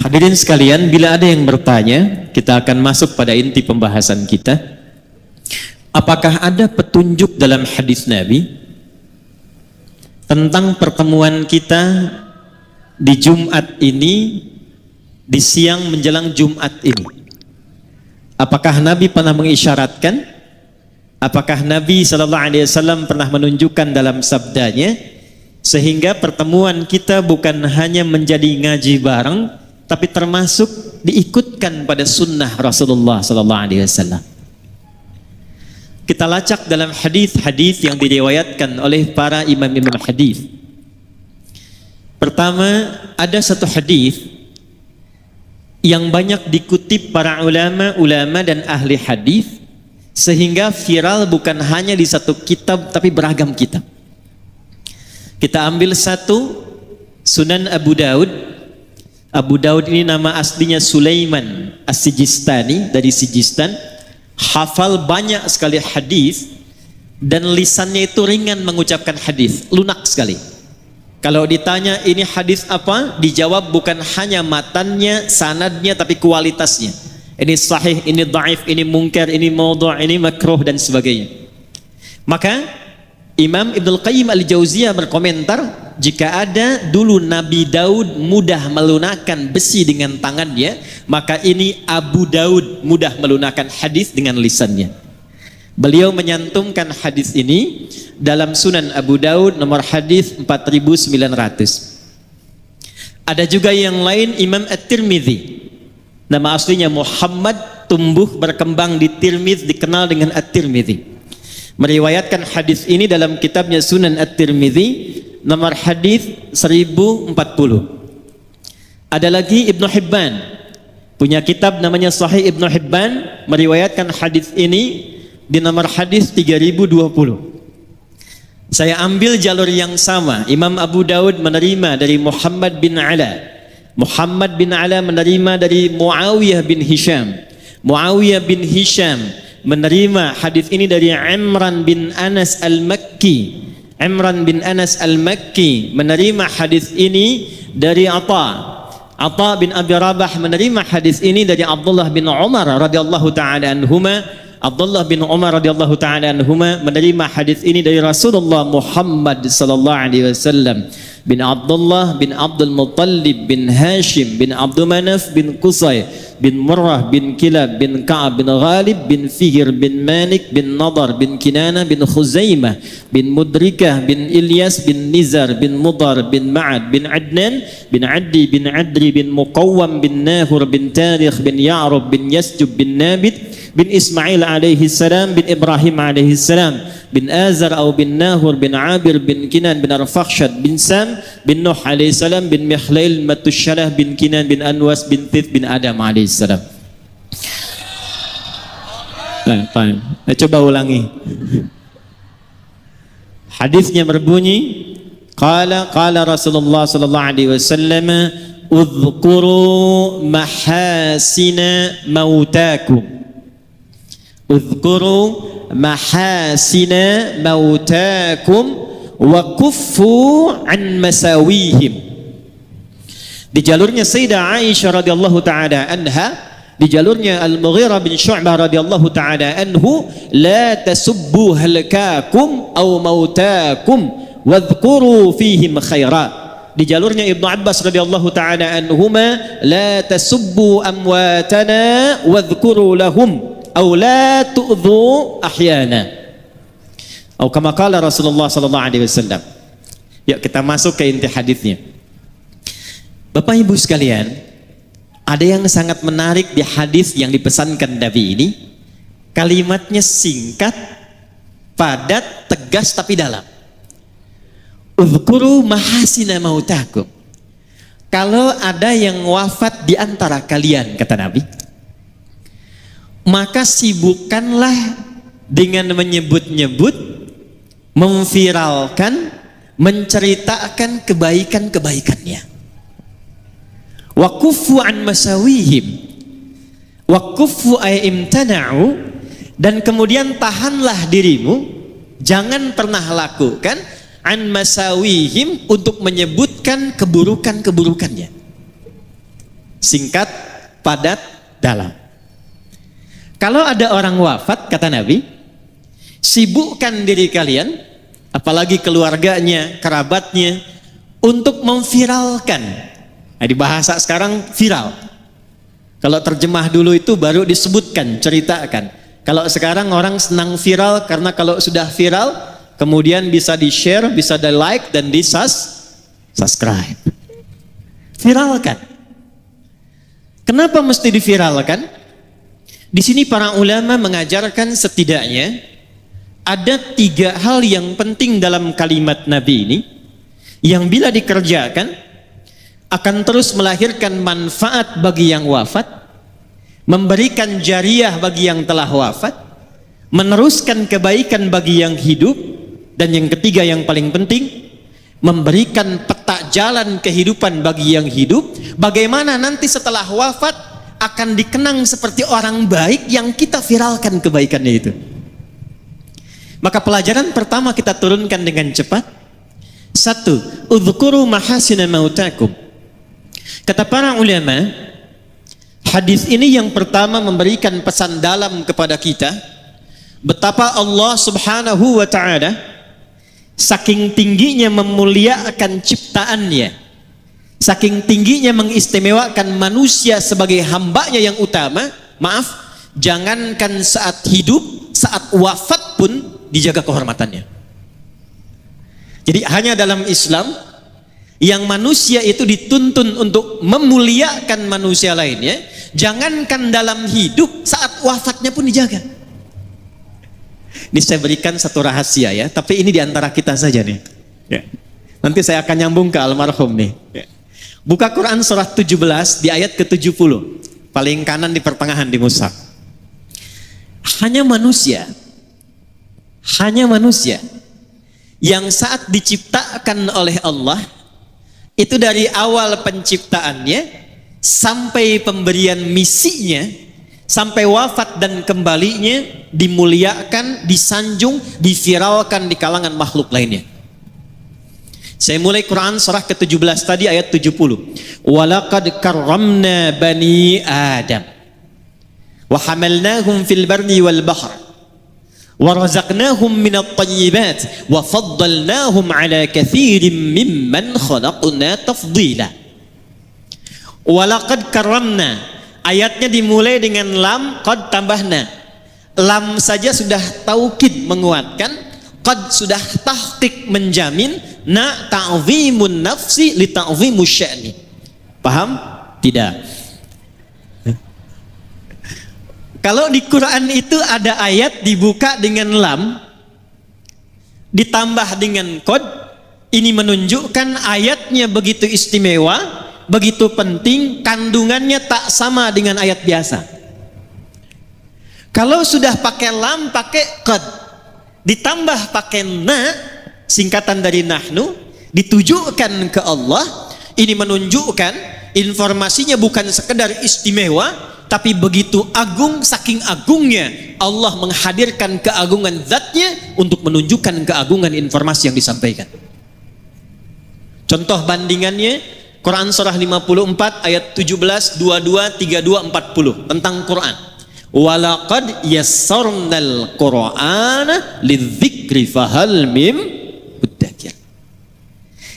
Hadirin sekalian, bila ada yang bertanya, kita akan masuk pada inti pembahasan kita. Apakah ada petunjuk dalam hadis Nabi tentang pertemuan kita di Jumat ini, di siang menjelang Jumat ini? Apakah Nabi pernah mengisyaratkan? Apakah Nabi SAW pernah menunjukkan dalam sabdanya sehingga pertemuan kita bukan hanya menjadi ngaji bareng, tapi termasuk diikutkan pada sunnah Rasulullah SAW? Kita lacak dalam hadis-hadis yang diriwayatkan oleh para imam-imam hadis. Pertama, ada satu hadis yang banyak dikutip para ulama dan ahli hadis sehingga viral bukan hanya di satu kitab tapi beragam kitab. Kita ambil satu, Sunan Abu Daud. Abu Daud ini nama aslinya Sulaiman As-Sijistani, dari Sijistan. Hafal banyak sekali hadis dan lisannya itu ringan mengucapkan hadis, lunak sekali. Kalau ditanya ini hadis apa, dijawab bukan hanya matannya, sanadnya, tapi kualitasnya. Ini sahih, ini dhaif, ini munkar, ini maudhu', ini makruh dan sebagainya. Maka Imam Ibnul Qayyim Al-Jauziyah berkomentar, jika ada dulu Nabi Daud mudah melunakkan besi dengan tangannya, maka ini Abu Daud mudah melunakkan hadis dengan lisannya. Beliau menyantumkan hadis ini dalam Sunan Abu Daud nomor hadis 4900. Ada juga yang lain, Imam At-Tirmidzi, nama aslinya Muhammad, tumbuh berkembang di Tirmidz, dikenal dengan At-Tirmidzi, meriwayatkan hadis ini dalam kitabnya Sunan At-Tirmidzi nomor hadis 1040. Ada lagi Ibnu Hibban, punya kitab namanya Sahih Ibnu Hibban, meriwayatkan hadis ini di nomor hadis 3020. Saya ambil jalur yang sama. Imam Abu Daud menerima dari Muhammad bin Ala. Muhammad bin Ala menerima dari Muawiyah bin Hisham. Muawiyah bin Hisham menerima hadis ini dari Imran bin Anas Al-Makki. Imran bin Anas Al-Makki menerima hadis ini dari Atha. Atha bin Abi Rabah menerima hadis ini dari Abdullah bin Umar radhiyallahu taala anhuma. Abdullah bin Umar radhiyallahu taala anhuma menerima hadis ini dari Rasulullah Muhammad sallallahu alaihi wasallam. Bin Abdullah bin Abdul Muttalib bin Hashim bin Abdul Manaf bin Qusay bin Murrah bin Kilab bin Ka'ab bin Ghalib bin Fihr bin Malik bin Nadar bin Kinana bin Khuzaimah bin Mudrikah bin Ilyas bin Nizar bin Mudar bin Ma'ad bin Adnan bin Addi bin Adri bin Muqawwam bin Nahur bin Tarikh bin Ya'rub bin Yasjub bin Nabit bin Ismail alaihi salam bin Ibrahim alaihi salam bin Azar atau bin Nahur bin Abir bin Kinan bin Arfakhshad bin Sam bin Nuh alaihi salam bin Mikhlail Matushalah bin Kinan bin Anwas bin Tith bin Adam alaihi salam. Coba ulangi. Hadisnya berbunyi, qala Rasulullah sallallahu alaihi wasallam, udhkuru mahasina mautakum. Udhkuru mahasina mautakum wa kuffu an masawihim. Di jalurnya Sayyidah Aisyah radhiyallahu taala anha, di jalurnya Al-Mughirah bin Syu'bah radhiyallahu taala anhu, la tasubbu halakakum aw mautakum wadhkuru fihim khaira. Di jalurnya Ibnu Abbas radhiyallahu taala anhuma, la tasubbu amwatana wadhkuru lahum aw la tu'dhu ahyana. Atau kama qala Rasulullah sallallahu alaihi wasallam. Yuk kita masuk ke inti hadisnya. Bapak Ibu sekalian, ada yang sangat menarik di hadis yang dipesankan Nabi ini. Kalimatnya singkat, padat, tegas tapi dalam. Udhkuru mahasina mautakum. Kalau ada yang wafat di antara kalian, kata Nabi, maka sibukkanlah dengan menyebut-nyebut, memviralkan, menceritakan kebaikan-kebaikannya. Wa kuffu an masawihim. Wa kuffu ay imtana'u, dan kemudian tahanlah dirimu, jangan pernah lakukan an masawihim, untuk menyebutkan keburukan-keburukannya. singkat, padat, dalam. Kalau ada orang wafat, kata Nabi, sibukkan diri kalian, apalagi keluarganya, kerabatnya, untuk memviralkan. Nah, di bahasa sekarang viral. Kalau terjemah dulu itu baru disebutkan, ceritakan. Kalau sekarang orang senang viral karena kalau sudah viral, kemudian bisa di-share, bisa di-like, dan di-subscribe. Viralkan. Kenapa mesti diviralkan? Di sini para ulama mengajarkan setidaknya ada 3 hal yang penting dalam kalimat Nabi ini, yang bila dikerjakan akan terus melahirkan manfaat bagi yang wafat, memberikan jariah bagi yang telah wafat, meneruskan kebaikan bagi yang hidup, dan yang ketiga yang paling penting, memberikan peta jalan kehidupan bagi yang hidup, bagaimana nanti setelah wafat akan dikenang seperti orang baik yang kita viralkan kebaikannya itu. Maka pelajaran pertama kita turunkan dengan cepat. 1. Udhkuru mahasina mautakum. Kata para ulama, hadis ini yang pertama memberikan pesan dalam kepada kita betapa Allah Subhanahu wa ta'ala saking tingginya memuliakan ciptaannya, saking tingginya mengistimewakan manusia sebagai hambanya yang utama. Maaf, jangankan saat hidup, saat wafat pun dijaga kehormatannya. Jadi hanya dalam Islam yang manusia itu dituntun untuk memuliakan manusia lainnya, jangankan dalam hidup, saat wafatnya pun dijaga. Ini saya berikan satu rahasia ya, tapi ini diantara kita saja nih ya. Nanti saya akan nyambung ke almarhum nih ya. Buka Quran surah 17 di ayat ke-70, paling kanan di pertengahan di mushaf. Hanya manusia yang saat diciptakan oleh Allah itu dari awal penciptaannya sampai pemberian misinya, sampai wafat dan kembalinya, dimuliakan, disanjung, diviralkan di kalangan makhluk lainnya. Saya mulai Quran surah ke-17 tadi ayat 70. Walaqad karramna bani Adam wa hamalnahum fil barri wal bahr وَرَزَقْنَاهُمْ مِنَ الطَّيِّبَاتِ وَفَضَّلْنَاهُمْ عَلَى كَثِيرٍ مِّمَّنْ خَلَقْنَا تَفْضِيلًا. وَلَقَدْ كَرَّمْنَا, ayatnya dimulai dengan lam, qad tambahna. Lam saja sudah taukid menguatkan, qad sudah tahqiq menjamin, na ta'zimun nafsi li ta'zimus sya'ni. Paham? Tidak. Kalau di Quran itu ada ayat dibuka dengan lam, ditambah dengan qad, ini menunjukkan ayatnya begitu istimewa, begitu penting, kandungannya tak sama dengan ayat biasa. Kalau sudah pakai lam, pakai qad, ditambah pakai na, singkatan dari nahnu, ditujukan ke Allah, ini menunjukkan informasinya bukan sekedar istimewa, tapi begitu agung, saking agungnya Allah menghadirkan keagungan zatnya untuk menunjukkan keagungan informasi yang disampaikan. Contoh bandingannya Quran surah 54 ayat 17, 22, 32, 40 tentang Quran. Walaqad yassarnal Qur'ana lidzikri fahal mim muddakir.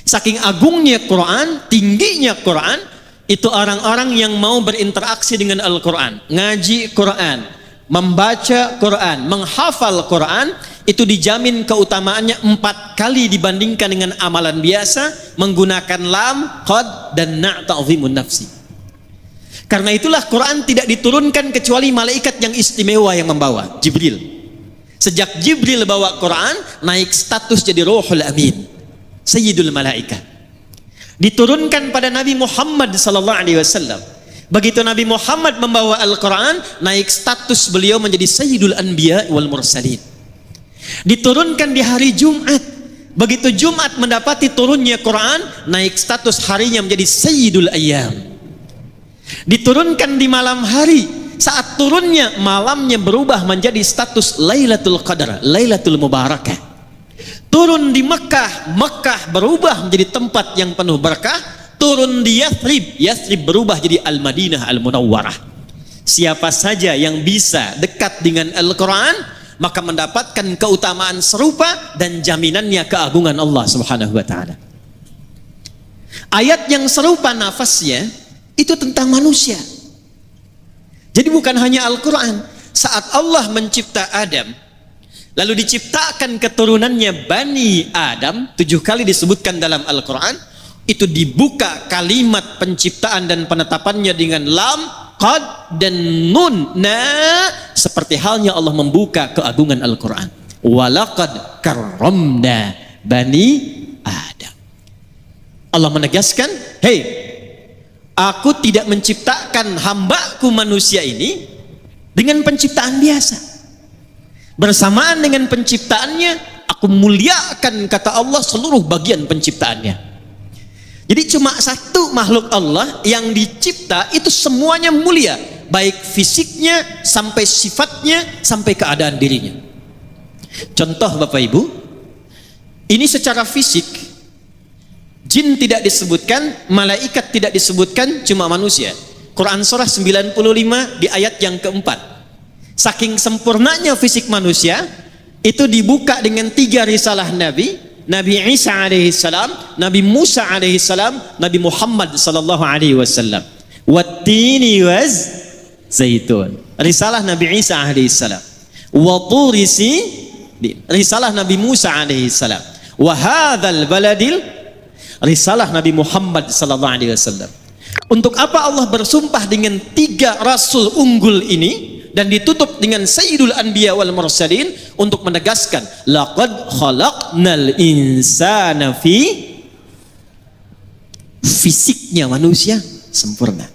Saking agungnya Quran, tingginya Quran, itu orang-orang yang mau berinteraksi dengan Al-Quran, ngaji Quran, membaca Quran, menghafal Quran, itu dijamin keutamaannya 4 kali dibandingkan dengan amalan biasa menggunakan lam, qad, dan na' ta'zimun nafsi. Karena itulah Quran tidak diturunkan kecuali malaikat yang istimewa yang membawa, Jibril. Sejak Jibril bawa Quran, naik status jadi Ruhul Amin, Sayyidul Malaikat. Diturunkan pada Nabi Muhammad sallallahu alaihi wasallam. Begitu Nabi Muhammad membawa Al-Quran, naik status beliau menjadi Sayyidul Anbiya wal Mursalin. Diturunkan di hari Jumat. Begitu Jumat mendapati turunnya Quran, naik status harinya menjadi Sayyidul Ayyam. Diturunkan di malam hari, saat turunnya malamnya berubah menjadi status Lailatul Qadar, Lailatul Mubarakah. Turun di Mekah, Mekah berubah menjadi tempat yang penuh berkah. turun di Yathrib. Yathrib berubah jadi Al-Madinah Al-Munawwarah. Siapa saja yang bisa dekat dengan Al-Quran, maka mendapatkan keutamaan serupa dan jaminannya keagungan Allah Subhanahu wa ta'ala. Ayat yang serupa nafasnya itu tentang manusia. Jadi bukan hanya Al-Quran. Saat Allah mencipta Adam, lalu diciptakan keturunannya Bani Adam, 7 kali disebutkan dalam Al-Quran, itu dibuka kalimat penciptaan dan penetapannya dengan lam, qad, dan nun. Nah, seperti halnya Allah membuka keagungan Al-Quran. Walaqad karramna Bani Adam. Allah menegaskan, hei, aku tidak menciptakan hambaku manusia ini dengan penciptaan biasa. Bersamaan dengan penciptaannya, aku muliakan, kata Allah, seluruh bagian penciptaannya. Jadi cuma satu makhluk Allah yang dicipta itu semuanya mulia, baik fisiknya sampai sifatnya sampai keadaan dirinya. Contoh Bapak Ibu, ini secara fisik, jin tidak disebutkan, malaikat tidak disebutkan, cuma manusia. Quran surah 95 di ayat yang keempat. Saking sempurnanya fisik manusia, itu dibuka dengan 3 risalah Nabi. Nabi Isa alaihi salam, Nabi Musa alaihi salam, Nabi Muhammad sallallahu alaihi wasallam. Wattini waz zaitun. Risalah Nabi Isa alaihi salam. Wa turisi, risalah Nabi Musa alaihi salam. Wa hadzal baladil, risalah Nabi Muhammad sallallahu alaihi wasallam. Untuk apa Allah bersumpah dengan 3 rasul unggul ini dan ditutup dengan Sayyidul Anbiya wal Mursalin untuk menegaskan laqad khalaqnal insana fi, fisiknya manusia sempurna.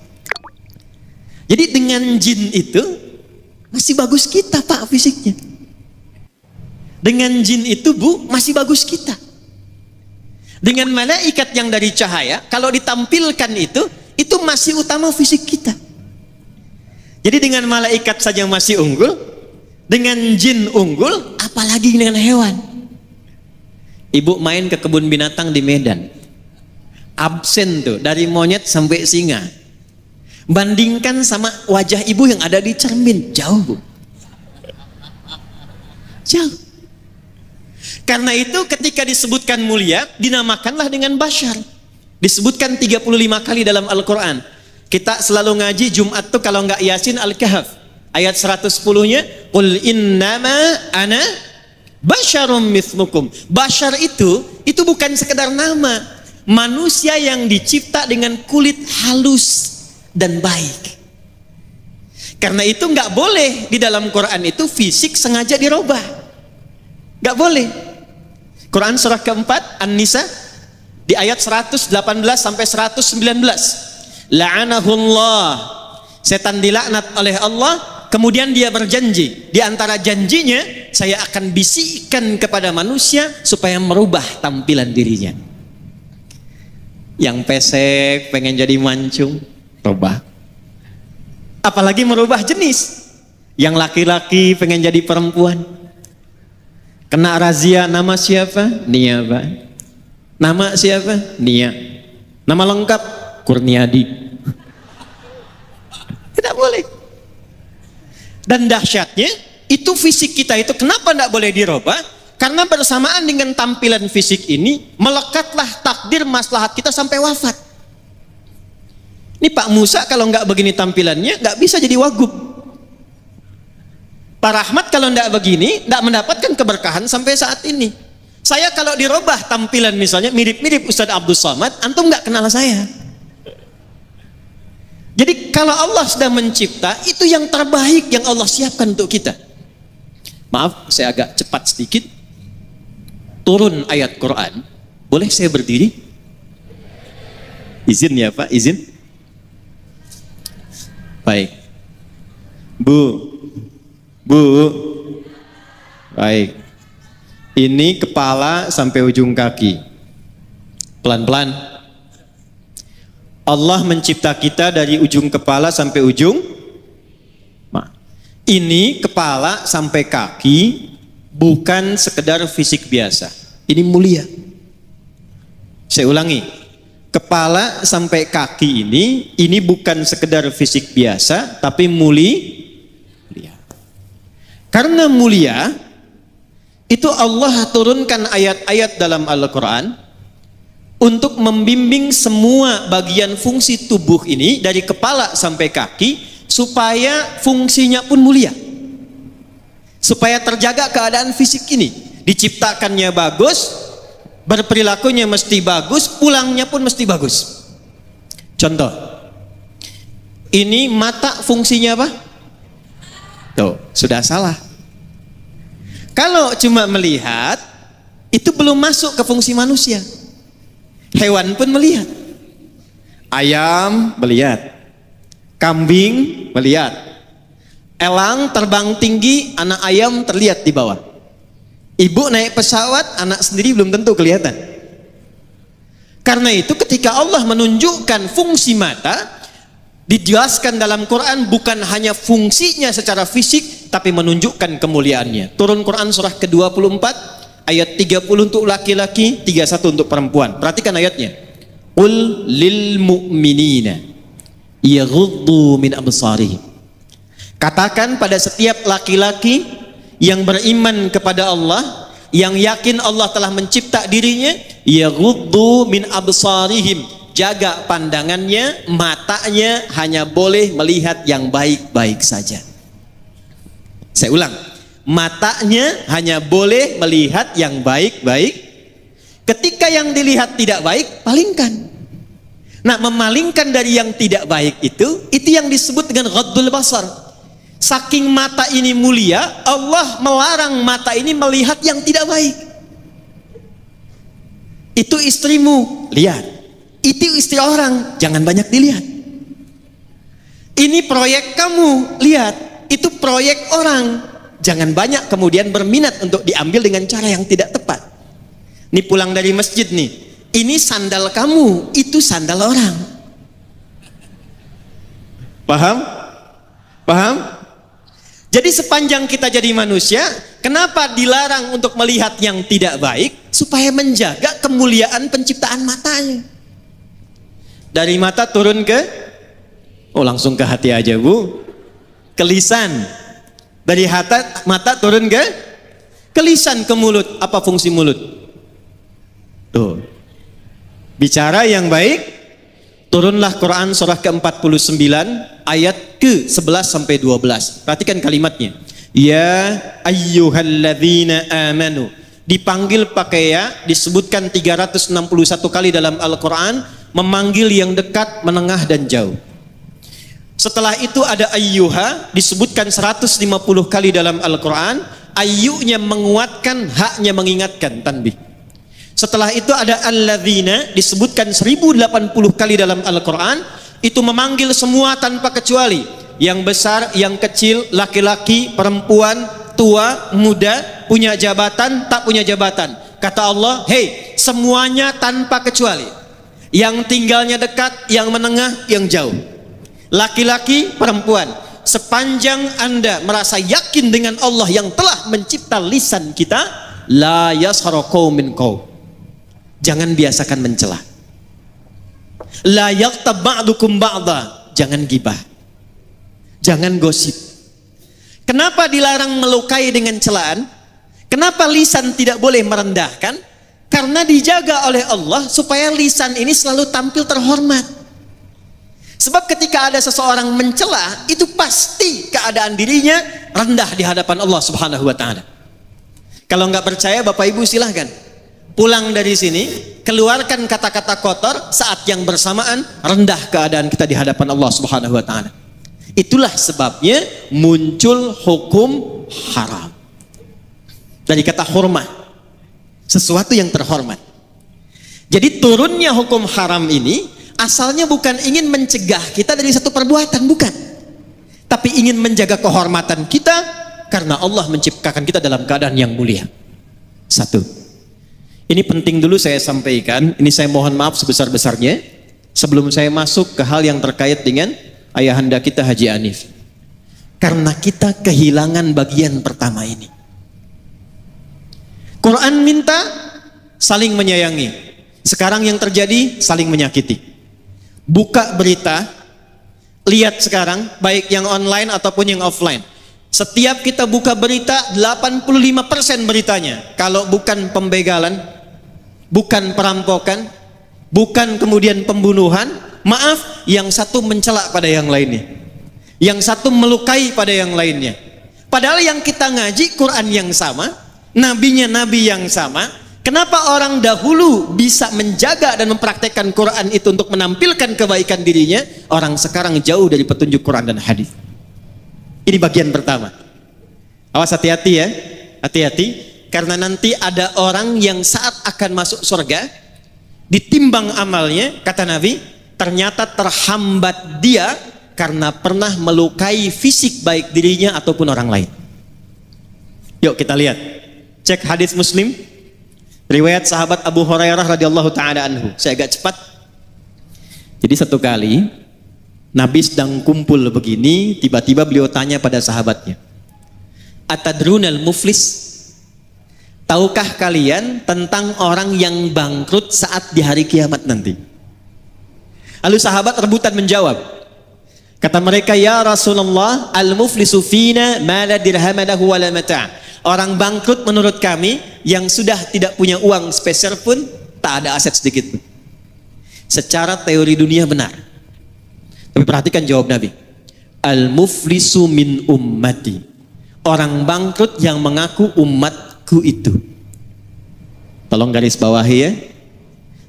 Jadi dengan jin itu masih bagus kita Pak fisiknya. Dengan jin itu Bu masih bagus kita. Dengan malaikat yang dari cahaya, kalau ditampilkan itu masih utama fisik kita. Jadi dengan malaikat saja masih unggul, dengan jin unggul, apalagi dengan hewan. Ibu main ke kebun binatang di Medan, absen tuh dari monyet sampai singa. Bandingkan sama wajah ibu yang ada di cermin, jauh Bu, jauh. Karena itu ketika disebutkan mulia, dinamakanlah dengan bashar. Disebutkan 35 kali dalam Al-Quran. Kita selalu ngaji Jumat tuh kalau nggak Yasin Al-Kahf ayat 110-nya, qul innama ana basyarum mithlukum. Bashar itu bukan sekedar nama, manusia yang dicipta dengan kulit halus dan baik. Karena itu nggak boleh di dalam Quran itu fisik sengaja dirubah, nggak boleh. Quran surah keempat An-Nisa di ayat 118 sampai 119. La'anahullah, setan dilaknat oleh Allah. Kemudian dia berjanji, di antara janjinya, saya akan bisikkan kepada manusia supaya merubah tampilan dirinya. Yang pesek pengen jadi mancung, rubah. Apalagi merubah jenis. Yang laki-laki pengen jadi perempuan, kena razia, nama siapa? Nia Pak. Nama siapa? Nia. Nama lengkap Kurniadi. Tidak boleh. Dan dahsyatnya itu fisik kita itu kenapa tidak boleh dirubah? Karena bersamaan dengan tampilan fisik ini melekatlah takdir maslahat kita sampai wafat. Ini Pak Musa kalau nggak begini tampilannya nggak bisa jadi wagub. Pak Rahmat kalau nggak begini nggak mendapatkan keberkahan sampai saat ini. Saya kalau dirubah tampilan misalnya mirip-mirip Ustadz Abdul Somad, antum nggak kenal saya. Jadi kalau Allah sudah mencipta, itu yang terbaik yang Allah siapkan untuk kita. Maaf, saya agak cepat sedikit. Turun ayat Quran. Boleh saya berdiri? Izin ya Pak, izin. Baik. Bu. Baik. Ini kepala sampai ujung kaki. Pelan-pelan. Allah mencipta kita dari ujung kepala sampai ujung. Ini kepala sampai kaki bukan sekedar fisik biasa. Ini mulia. Saya ulangi. kepala sampai kaki ini bukan sekedar fisik biasa, tapi mulia. Karena mulia, itu Allah turunkan ayat-ayat dalam Al-Quran untuk membimbing semua bagian fungsi tubuh ini dari kepala sampai kaki supaya fungsinya pun mulia, supaya terjaga keadaan fisik ini, diciptakannya bagus, berperilakunya mesti bagus, pulangnya pun mesti bagus. Contoh, ini mata fungsinya apa? Tuh, sudah salah. Kalau cuma melihat, itu belum masuk ke fungsi manusia. Hewan pun melihat. Ayam melihat, kambing melihat, elang terbang tinggi, anak ayam terlihat di bawah. Ibu naik pesawat, anak sendiri belum tentu kelihatan. Karena itu ketika Allah menunjukkan fungsi mata, dijelaskan dalam Quran bukan hanya fungsinya secara fisik, tapi menunjukkan kemuliaannya. Turun Quran surah ke-24 ayat 30 untuk laki-laki, 31 untuk perempuan. Perhatikan ayatnya. Qul lil mu'minina yaghuddu min absarihim. Katakan pada setiap laki-laki yang beriman kepada Allah, yang yakin Allah telah mencipta dirinya, yaghuddu min absarihim, jaga pandangannya, matanya hanya boleh melihat yang baik-baik saja. Saya ulang, matanya hanya boleh melihat yang baik-baik. Ketika yang dilihat tidak baik, palingkan. Nah, memalingkan dari yang tidak baik itu yang disebut dengan ghaddul basar. Saking mata ini mulia, Allah melarang mata ini melihat yang tidak baik. Itu istrimu, lihat. Itu istri orang, jangan banyak dilihat. Ini proyek kamu, lihat. Itu proyek orang, jangan banyak kemudian berminat untuk diambil dengan cara yang tidak tepat. Ini pulang dari masjid nih, ini sandal kamu, itu sandal orang. Paham? Paham? Jadi sepanjang kita jadi manusia, kenapa dilarang untuk melihat yang tidak baik? Supaya menjaga kemuliaan penciptaan matanya. Dari mata turun ke, langsung ke hati aja bu, ke lisan. Dari mata turun ke lisan, ke mulut. Apa fungsi mulut? Tuh, bicara yang baik. Turunlah Quran surah ke-49 ayat ke-11 sampai 12. Perhatikan kalimatnya. Ya ayyuhalladzina amanu. Dipanggil pakai ya, disebutkan 361 kali dalam Al-Quran, memanggil yang dekat, menengah dan jauh. Setelah itu ada ayyuha, disebutkan 150 kali dalam Al-Quran. Ayyunya menguatkan, haknya mengingatkan, tanbih. Setelah itu ada alladzina, disebutkan 1080 kali dalam Al-Quran. Itu memanggil semua tanpa kecuali, yang besar, yang kecil, laki-laki, perempuan, tua, muda, punya jabatan, tak punya jabatan. Kata Allah, hei, semuanya tanpa kecuali, yang tinggalnya dekat, yang menengah, yang jauh, laki-laki, perempuan. Sepanjang Anda merasa yakin dengan Allah yang telah mencipta lisan kita, la yasharu qaumin qaum, jangan biasakan mencela. La yaghtab ba'dukum ba'dha, jangan gibah, jangan gosip. Kenapa dilarang melukai dengan celaan? Kenapa lisan tidak boleh merendahkan? Karena dijaga oleh Allah supaya lisan ini selalu tampil terhormat. Sebab ketika ada seseorang mencela, itu pasti keadaan dirinya rendah di hadapan Allah Subhanahu wa ta'ala. Kalau nggak percaya, Bapak Ibu silahkan pulang dari sini, keluarkan kata-kata kotor, saat yang bersamaan rendah keadaan kita di hadapan Allah Subhanahu wa ta'ala. Itulah sebabnya muncul hukum haram. Dari kata hurmah, sesuatu yang terhormat. Jadi turunnya hukum haram ini asalnya bukan ingin mencegah kita dari satu perbuatan, bukan. Tapi ingin menjaga kehormatan kita, karena Allah menciptakan kita dalam keadaan yang mulia. Satu. Ini penting dulu saya sampaikan, ini saya mohon maaf sebesar-besarnya sebelum saya masuk ke hal yang terkait dengan ayahanda kita Haji Hanif. Karena kita kehilangan bagian pertama ini. Quran minta saling menyayangi, Sekarang yang terjadi saling menyakiti. Buka berita, lihat sekarang baik yang online ataupun yang offline. Setiap kita buka berita, 85% beritanya kalau bukan pembegalan, bukan perampokan, bukan kemudian pembunuhan, maaf, yang satu mencela pada yang lainnya, yang satu melukai pada yang lainnya. Padahal yang kita ngaji Quran yang sama, nabinya nabi yang sama. Kenapa orang dahulu bisa menjaga dan mempraktekkan Quran itu untuk menampilkan kebaikan dirinya, orang sekarang jauh dari petunjuk Quran dan hadis? Ini bagian pertama. Awas, hati-hati ya, hati-hati, karena nanti ada orang yang saat akan masuk surga, ditimbang amalnya, kata Nabi, ternyata terhambat dia karena pernah melukai fisik baik dirinya ataupun orang lain. Yuk kita lihat, cek hadis Muslim, riwayat sahabat Abu Hurairah radhiyallahu taala anhu. Saya agak cepat. Jadi satu kali Nabi sedang kumpul begini, tiba-tiba beliau tanya pada sahabatnya, Atadrunal muflis? Tahukah kalian tentang orang yang bangkrut saat di hari kiamat nanti? Lalu sahabat rebutan menjawab. Kata mereka, ya Rasulullah, al-muflisu fina ma la dirham lahu wa la mata'. Orang bangkrut menurut kami yang sudah tidak punya uang sepeser pun, tak ada aset sedikit pun. Secara teori dunia benar. Tapi perhatikan jawab Nabi. Al-muflisu min ummati. Orang bangkrut yang mengaku umatku itu. Tolong garis bawahi ya.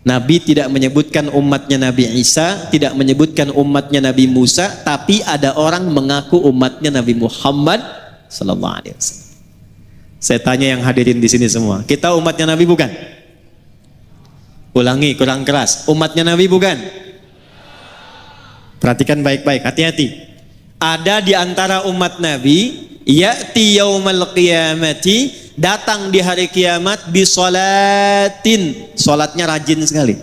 Nabi tidak menyebutkan umatnya Nabi Isa, tidak menyebutkan umatnya Nabi Musa, tapi ada orang mengaku umatnya Nabi Muhammad sallallahu alaihi wasallam. Saya tanya yang hadirin di sini semua, kita umatnya Nabi bukan? Ulangi, kurang keras. Umatnya Nabi bukan? Perhatikan baik-baik, hati-hati. Ada di antara umat Nabi, ya'ti yaumal qiyamati, datang di hari kiamat bisolatin, solatnya rajin sekali.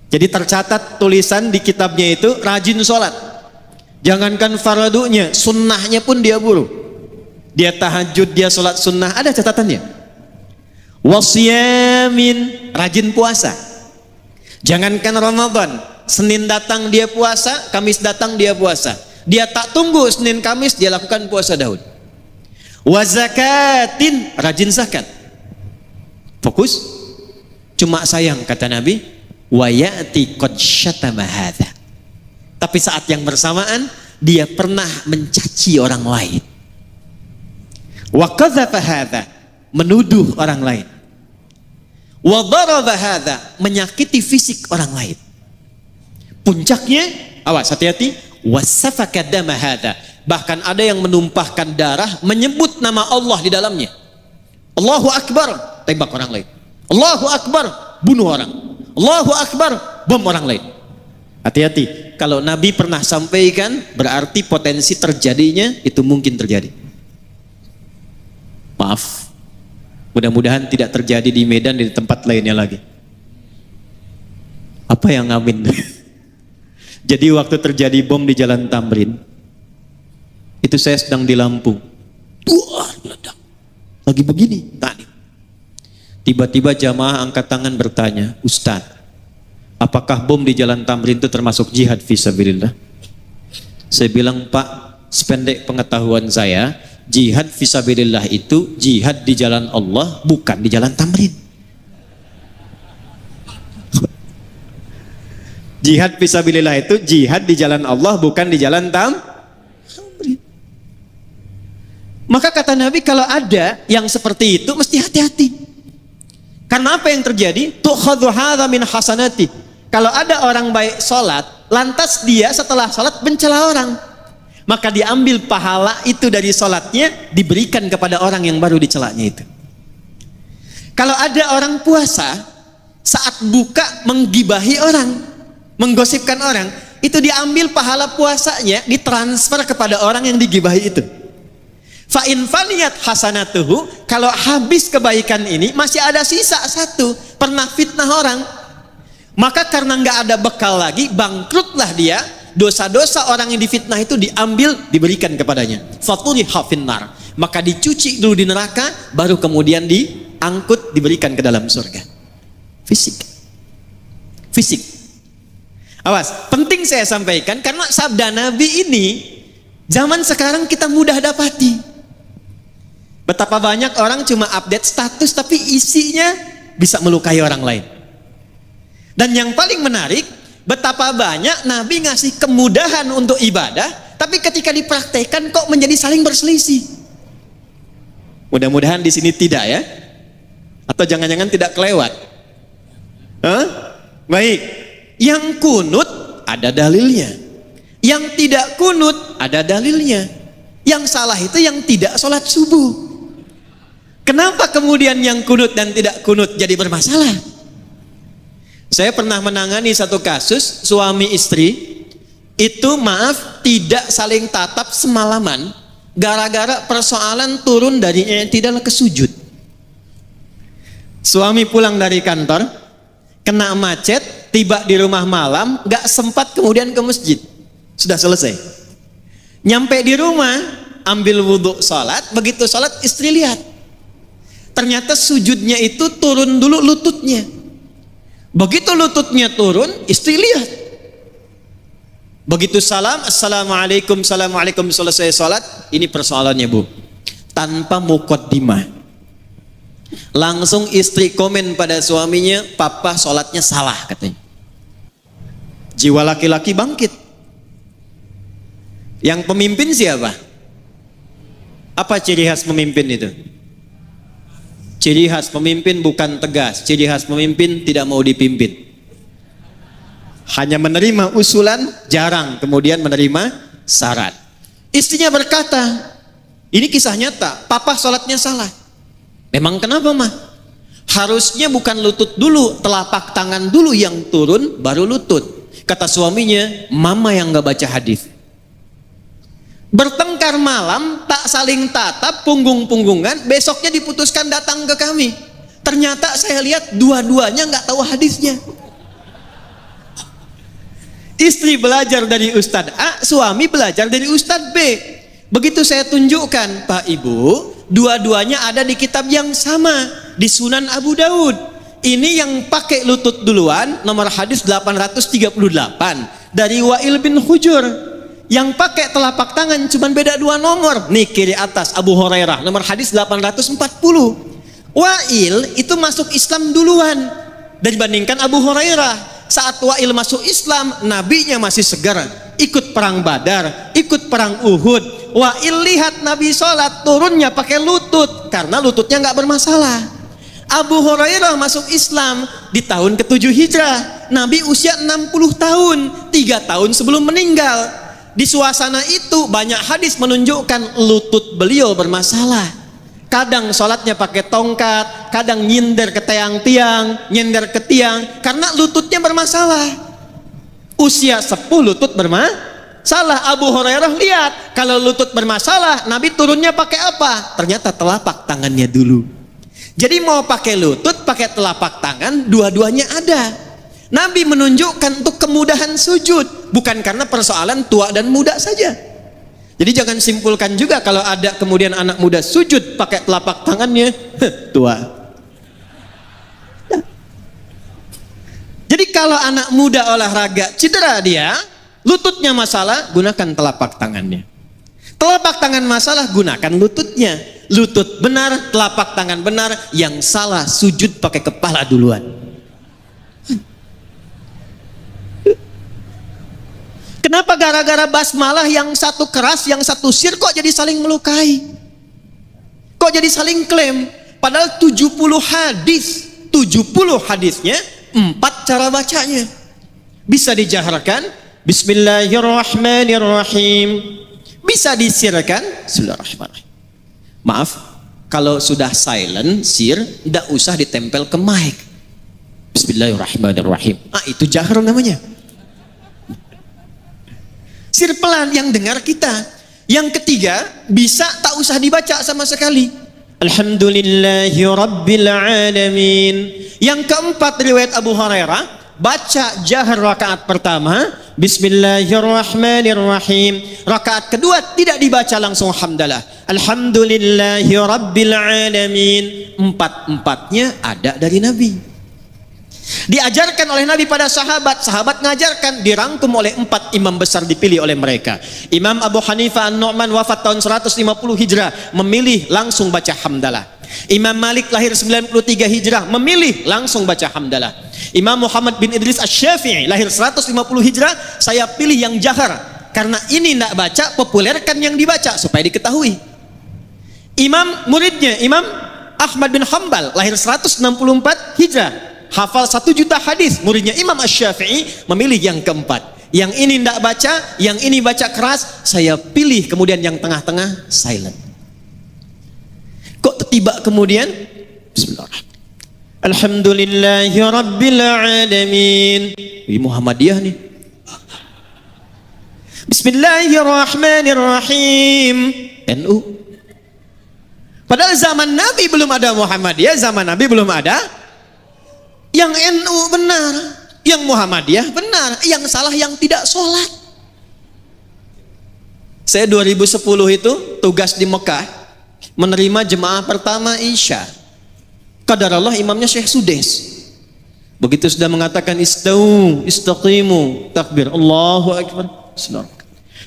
Jadi tercatat tulisan di kitabnya itu rajin solat. Jangankan fardunya, sunnahnya pun dia buru. Dia tahajud, dia solat sunnah, ada catatannya. Wasyamin, rajin puasa. Jangankan Ramadan, Senin datang dia puasa, Kamis datang dia puasa. Dia tak tunggu Senin Kamis, dia lakukan puasa Daud. Wa zakatin, rajin zakat. Fokus. Cuma sayang kata Nabi, wa ya'ti qad syatama hadza. Tapi saat yang bersamaan dia pernah mencaci orang lain. Wa qadzafa hadza, menuduh orang lain. Wa daraba hadza, menyakiti fisik orang lain. Puncaknya, awas hati-hati, wasafaka dama hadza, bahkan ada yang menumpahkan darah, menyebut nama Allah di dalamnya. Allahu Akbar, tembak orang lain. Allahu Akbar, bunuh orang. Allahu Akbar, bom orang lain. Hati-hati, kalau Nabi pernah sampaikan, berarti potensi terjadinya itu mungkin terjadi. Maaf, mudah-mudahan tidak terjadi di Medan, di tempat lainnya lagi. Apa yang amin? Jadi waktu terjadi bom di Jalan Tamrin, itu saya sedang di Lampung. Duar, meledak. Lagi begini, tadi. Tiba-tiba jamaah angkat tangan bertanya, Ustaz, apakah bom di Jalan Tamrin itu termasuk jihad fisabilillah? Saya bilang, Pak, sependek pengetahuan saya, jihad fisabilillah itu jihad di jalan Allah, bukan di Jalan Tamrin. Jihad fisabilillah itu jihad di jalan Allah, bukan di jalan Tamrin. Maka kata Nabi, kalau ada yang seperti itu mesti hati-hati. Karena apa yang terjadi? Tukhadhu hadza min hasanati. Kalau ada orang baik salat, lantas dia setelah salat mencela orang, maka diambil pahala itu dari salatnya, diberikan kepada orang yang baru dicelanya itu. Kalau ada orang puasa, saat buka menggibahi orang, menggosipkan orang, itu diambil pahala puasanya, ditransfer kepada orang yang digibahi itu. Fa in faniyat hasanatuhu, kalau habis kebaikan ini masih ada sisa satu, pernah fitnah orang, maka karena nggak ada bekal lagi, bangkrutlah dia. Dosa-dosa orang yang difitnah itu diambil, diberikan kepadanya. Faturiha finnar, maka dicuci dulu di neraka, baru kemudian diangkut, diberikan ke dalam surga. Fisik. fisik. Awas, penting saya sampaikan karena sabda Nabi ini zaman sekarang kita mudah dapati. Betapa banyak orang cuma update status tapi isinya bisa melukai orang lain. Dan yang paling menarik, betapa banyak Nabi ngasih kemudahan untuk ibadah, tapi ketika dipraktekkan kok menjadi saling berselisih. Mudah-mudahan di sini tidak ya. Atau jangan-jangan tidak kelewat. Baik. Yang kunut ada dalilnya. Yang tidak kunut ada dalilnya. Yang salah itu yang tidak sholat subuh. Kenapa kemudian yang kunut dan tidak kunut jadi bermasalah? Saya pernah menangani satu kasus suami istri itu tidak saling tatap semalaman gara-gara persoalan turun dari i'tidal ke sujud. Suami pulang dari kantor, kena macet, tiba di rumah malam, gak sempat kemudian ke masjid. Sudah selesai. Nyampe di rumah, ambil wudhu sholat, begitu sholat istri lihat. Ternyata sujudnya itu turun dulu lututnya. Begitu lututnya turun, istri lihat. Begitu salam, assalamualaikum, assalamualaikum, selesai sholat, ini persoalannya bu. Tanpa muqaddimah. Langsung istri komen pada suaminya, papa sholatnya salah katanya. Jiwa laki-laki bangkit. Yang pemimpin siapa? Apa ciri khas pemimpin itu? Ciri khas pemimpin bukan tegas. Ciri khas pemimpin tidak mau dipimpin. Hanya menerima usulan, jarang kemudian menerima syarat. Istrinya berkata, ini kisah nyata, papa sholatnya salah. Memang kenapa mah? Harusnya bukan lutut dulu, telapak tangan dulu yang turun, baru lutut. Kata suaminya, mama yang gak baca hadis. Bertengkar malam, tak saling tatap, punggung-punggungan, besoknya diputuskan datang ke kami. Ternyata saya lihat dua-duanya gak tahu hadisnya. Istri belajar dari Ustadz A, suami belajar dari Ustadz B. Begitu saya tunjukkan, Pak Ibu, dua-duanya ada di kitab yang sama, di Sunan Abu Daud. Ini yang pakai lutut duluan, nomor hadis 838 dari Wa'il bin Hujur. Yang pakai telapak tangan cuma beda 2 nomor. Nih kiri atas Abu Hurairah, nomor hadis 840. Wa'il itu masuk Islam duluan dibandingkan Abu Hurairah. Saat Wa'il masuk Islam, nabinya masih segar, ikut perang Badar, ikut perang Uhud. Wa'il lihat Nabi sholat, turunnya pakai lutut karena lututnya nggak bermasalah. Abu Hurairah masuk Islam di tahun ke-7 Hijrah. Nabi usia 60 tahun, 3 tahun sebelum meninggal. Di suasana itu banyak hadis menunjukkan lutut beliau bermasalah. Kadang sholatnya pakai tongkat, kadang nyindir ke tiang-tiang, nyindir ke tiang karena lututnya bermasalah. Usia 10 lutut bermasalah. Abu Hurairah lihat kalau lutut bermasalah, Nabi turunnya pakai apa? Ternyata telapak tangannya dulu. Jadi mau pakai lutut, pakai telapak tangan, dua-duanya ada. Nabi menunjukkan untuk kemudahan sujud, bukan karena persoalan tua dan muda saja. Jadi jangan simpulkan juga kalau ada kemudian anak muda sujud pakai telapak tangannya, tua. Nah. Jadi kalau anak muda olahraga cedera dia, lututnya masalah, gunakan telapak tangannya. Telapak tangan masalah, gunakan lututnya. Lutut benar, telapak tangan benar. Yang salah sujud pakai kepala duluan. Kenapa gara-gara basmalah yang satu keras, yang satu sir kok jadi saling melukai? Kok jadi saling klaim? Padahal 70 hadis, 70 hadisnya 4 cara bacanya. Bisa dijaharkan Bismillahirrahmanirrahim. Bisa disirkan Bismillahirrahmanirrahim. Maaf, kalau sudah silent, sir, tidak usah ditempel ke mic. Bismillahirrahmanirrahim. Itu jahar namanya. Sir pelan yang dengar kita. Yang ketiga, bisa tak usah dibaca sama sekali. Alhamdulillahi Rabbil Alamin. Yang keempat, riwayat Abu Hurairah, baca jahar rakaat pertama, Bismillahirrahmanirrahim. Rakaat kedua tidak dibaca langsung hamdalah. Alhamdulillahi Rabbil Alamin. 4-4-nya ada dari Nabi. Diajarkan oleh Nabi pada sahabat, sahabat ngajarkan, dirangkum oleh 4 imam besar dipilih oleh mereka. Imam Abu Hanifah An-Nu'man wafat tahun 150 Hijrah, memilih langsung baca hamdalah. Imam Malik lahir 93 Hijrah, memilih langsung baca hamdalah. Imam Muhammad bin Idris Asy-Syafi'i lahir 150 Hijrah, saya pilih yang jahar, karena ini tidak baca, populerkan yang dibaca supaya diketahui. Imam muridnya Imam Ahmad bin Hanbal lahir 164 Hijrah, hafal 1 juta hadis, muridnya Imam Asy-Syafi'i, memilih yang keempat. Yang ini tidak baca, yang ini baca keras, saya pilih kemudian yang tengah-tengah silent. Kok tiba kemudian Bismillahirrahmanirrahim, Alhamdulillahi Rabbil Alamin. Ini Muhammadiyah nih. Bismillahirrahmanirrahim, NU. Padahal zaman Nabi belum ada Muhammadiyah, zaman Nabi belum ada. Yang NU benar, yang Muhammadiyah benar, yang salah yang tidak sholat. Saya 2010 itu tugas di Mekah, menerima jemaah pertama Isya. Qadarullah imamnya Syekh Sudes. Begitu sudah mengatakan istau, istaqimu, takbir, Allahu Akbar,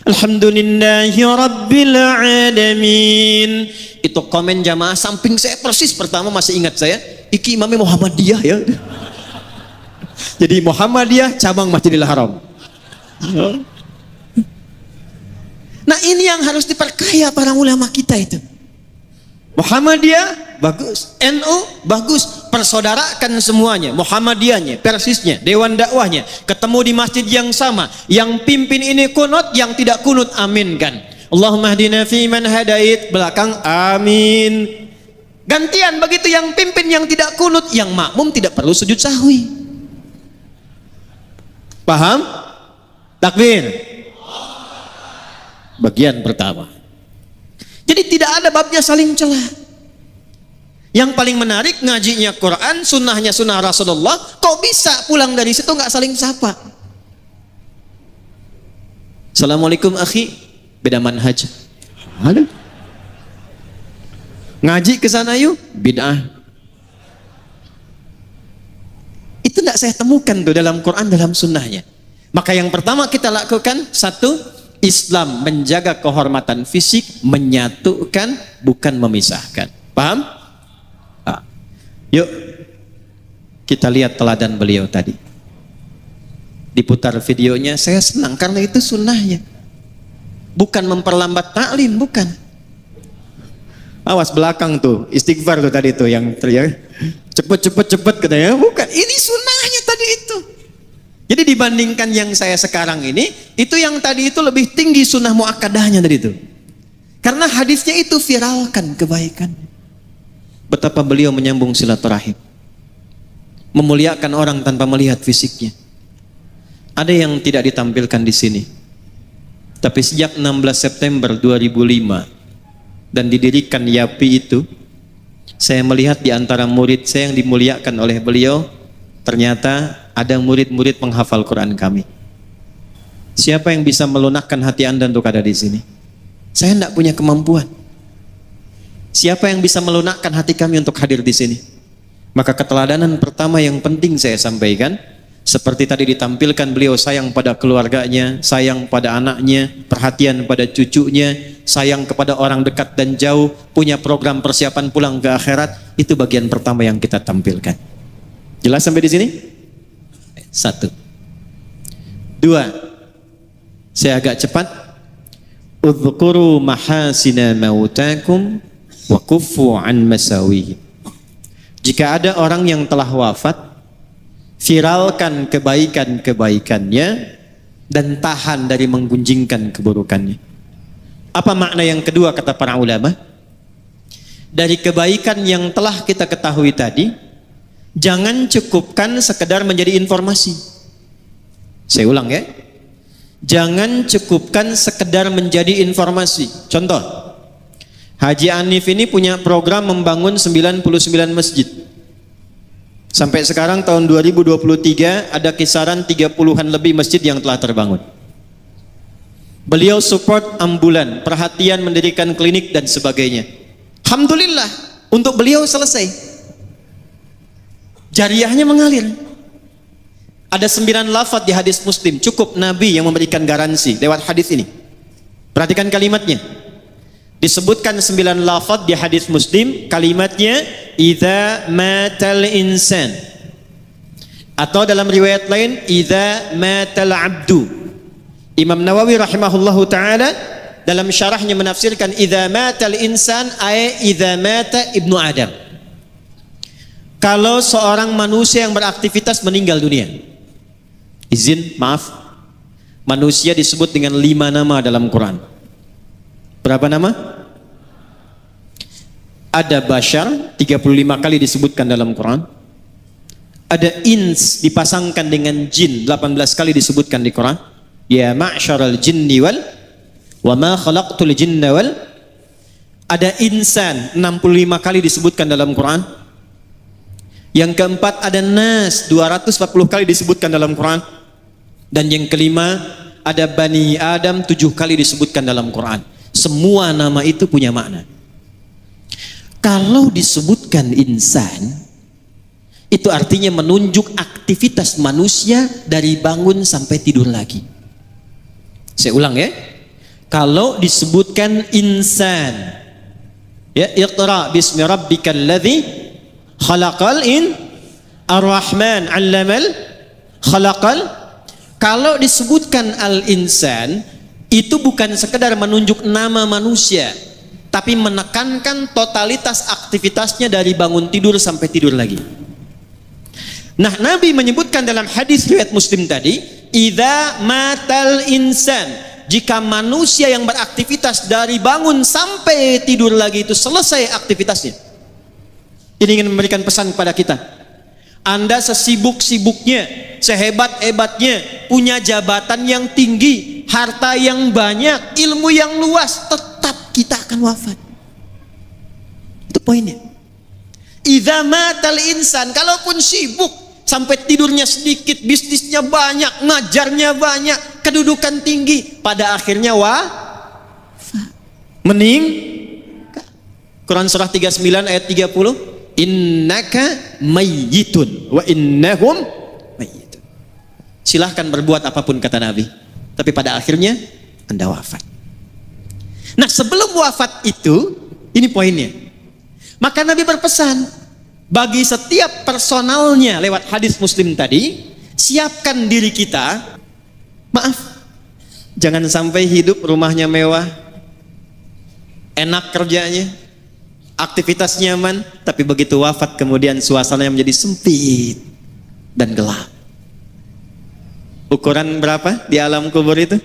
Alhamdulillahi Rabbil Alamin. Itu komen jamaah samping saya persis, pertama masih ingat saya, iki imamnya Muhammadiyah ya. Jadi Muhammadiyah cabang Masjidil Haram. Nah ini yang harus diperkaya para ulama kita itu. Muhammadiyah bagus, NU bagus, persaudarakan semuanya, Muhammadiyahnya, persisnya, dewan dakwahnya, ketemu di masjid yang sama, yang pimpin ini kunut, yang tidak kunut aminkan. Allahumma hdina fi man hadait, belakang amin. Gantian begitu, yang pimpin yang tidak kunut, yang makmum tidak perlu sujud sahwi. Paham? Takbir. Bagian pertama. Jadi tidak ada babnya saling celah. Yang paling menarik ngajinya Quran, sunnahnya sunnah Rasulullah. Kok bisa pulang dari situ nggak saling sapa? Assalamualaikum akhi, beda manhaj. Ada. Ngaji ke sana yuk, bid'ah. Itu tidak saya temukan tuh dalam Quran, dalam sunnahnya. Maka yang pertama kita lakukan, satu, Islam menjaga kehormatan fisik, menyatukan, bukan memisahkan. Paham? Ah. Yuk kita lihat teladan beliau tadi. Diputar videonya, saya senang karena itu sunnahnya. Bukan memperlambat taklim, bukan. Awas belakang tuh, istighfar tuh tadi tuh yang teriak cepet katanya, bukan. Ini sunnahnya tadi itu. Jadi dibandingkan yang saya sekarang ini, itu yang tadi itu lebih tinggi sunnah muakkadahnya tadi itu. Karena hadisnya itu viralkan kebaikan. Betapa beliau menyambung silaturahim, memuliakan orang tanpa melihat fisiknya. Ada yang tidak ditampilkan di sini. Tapi sejak 16 September 2005 dan didirikan YAPI itu, saya melihat di antara murid saya yang dimuliakan oleh beliau, ternyata ada murid-murid penghafal Quran kami. Siapa yang bisa melunakkan hati Anda untuk ada di sini? Saya tidak punya kemampuan. Siapa yang bisa melunakkan hati kami untuk hadir di sini? Maka keteladanan pertama yang penting saya sampaikan, seperti tadi ditampilkan, beliau sayang pada keluarganya, sayang pada anaknya, perhatian pada cucunya, sayang kepada orang dekat dan jauh, punya program persiapan pulang ke akhirat. Itu bagian pertama yang kita tampilkan. Jelas sampai di sini? Satu. Dua, saya agak cepat. Udhkuru mahasina mautakum wa kuffu an masawihi. Jika ada orang yang telah wafat, viralkan kebaikan-kebaikannya dan tahan dari menggunjingkan keburukannya. Apa makna yang kedua kata para ulama? Dari kebaikan yang telah kita ketahui tadi, jangan cukupkan sekedar menjadi informasi. Saya ulang ya. Jangan cukupkan sekedar menjadi informasi. Contoh, Haji Anif ini punya program membangun 99 masjid. Sampai sekarang tahun 2023 ada kisaran 30-an lebih masjid yang telah terbangun. Beliau support ambulan, perhatian mendirikan klinik dan sebagainya. Alhamdulillah, untuk beliau selesai. Jariahnya mengalir. Ada 9 lafaz di hadis Muslim, cukup Nabi yang memberikan garansi lewat hadis ini. Perhatikan kalimatnya. Disebutkan 9 lafaz di hadis Muslim, kalimatnya idza matal insan. Atau dalam riwayat lain idza matal abdu. Imam Nawawi rahimahullahu taala dalam syarahnya menafsirkan idza matal insan ay idza mata ibnu Adam. Kalau seorang manusia yang beraktivitas meninggal dunia. Izin, maaf. Manusia disebut dengan 5 nama dalam Quran. Berapa nama? Ada bashar 35 kali disebutkan dalam Quran. Ada ins dipasangkan dengan jin 18 kali disebutkan di Quran. Ya ma'syaral jinni wal wa ma khalaqtul jinna wal. Ada insan 65 kali disebutkan dalam Quran. Yang keempat ada nas 240 kali disebutkan dalam Quran. Dan yang kelima ada Bani Adam 7 kali disebutkan dalam Quran. Semua nama itu punya makna. Kalau disebutkan insan, itu artinya menunjuk aktivitas manusia dari bangun sampai tidur lagi. Saya ulang ya. Kalau disebutkan insan, ya, iqra bismi rabbikal ladzi khalaqal ar-rahman 'allamal khalaqal. Kalau disebutkan al-insan, itu bukan sekedar menunjuk nama manusia, tapi menekankan totalitas aktivitasnya dari bangun tidur sampai tidur lagi. Nah, Nabi menyebutkan dalam hadis riwayat Muslim tadi, idza matal insan, jika manusia yang beraktivitas dari bangun sampai tidur lagi itu selesai aktivitasnya. Ini ingin memberikan pesan kepada kita. Anda sesibuk-sibuknya, sehebat-hebatnya, punya jabatan yang tinggi, harta yang banyak, ilmu yang luas, tetap kita akan wafat. Itu poinnya. Idza matal insan, kalaupun sibuk sampai tidurnya sedikit, bisnisnya banyak, ngajarnya banyak, kedudukan tinggi, pada akhirnya wafat. Quran surah 39 ayat 30. Innaka mayyitun wa innahum mayyitun. Silahkan berbuat apapun kata Nabi, tapi pada akhirnya Anda wafat. Nah, sebelum wafat itu, ini poinnya. Maka Nabi berpesan bagi setiap personalnya lewat hadis Muslim tadi, siapkan diri kita. Maaf, jangan sampai hidup rumahnya mewah, enak kerjanya, aktivitas nyaman, tapi begitu wafat kemudian suasananya menjadi sempit dan gelap. Ukuran berapa di alam kubur itu?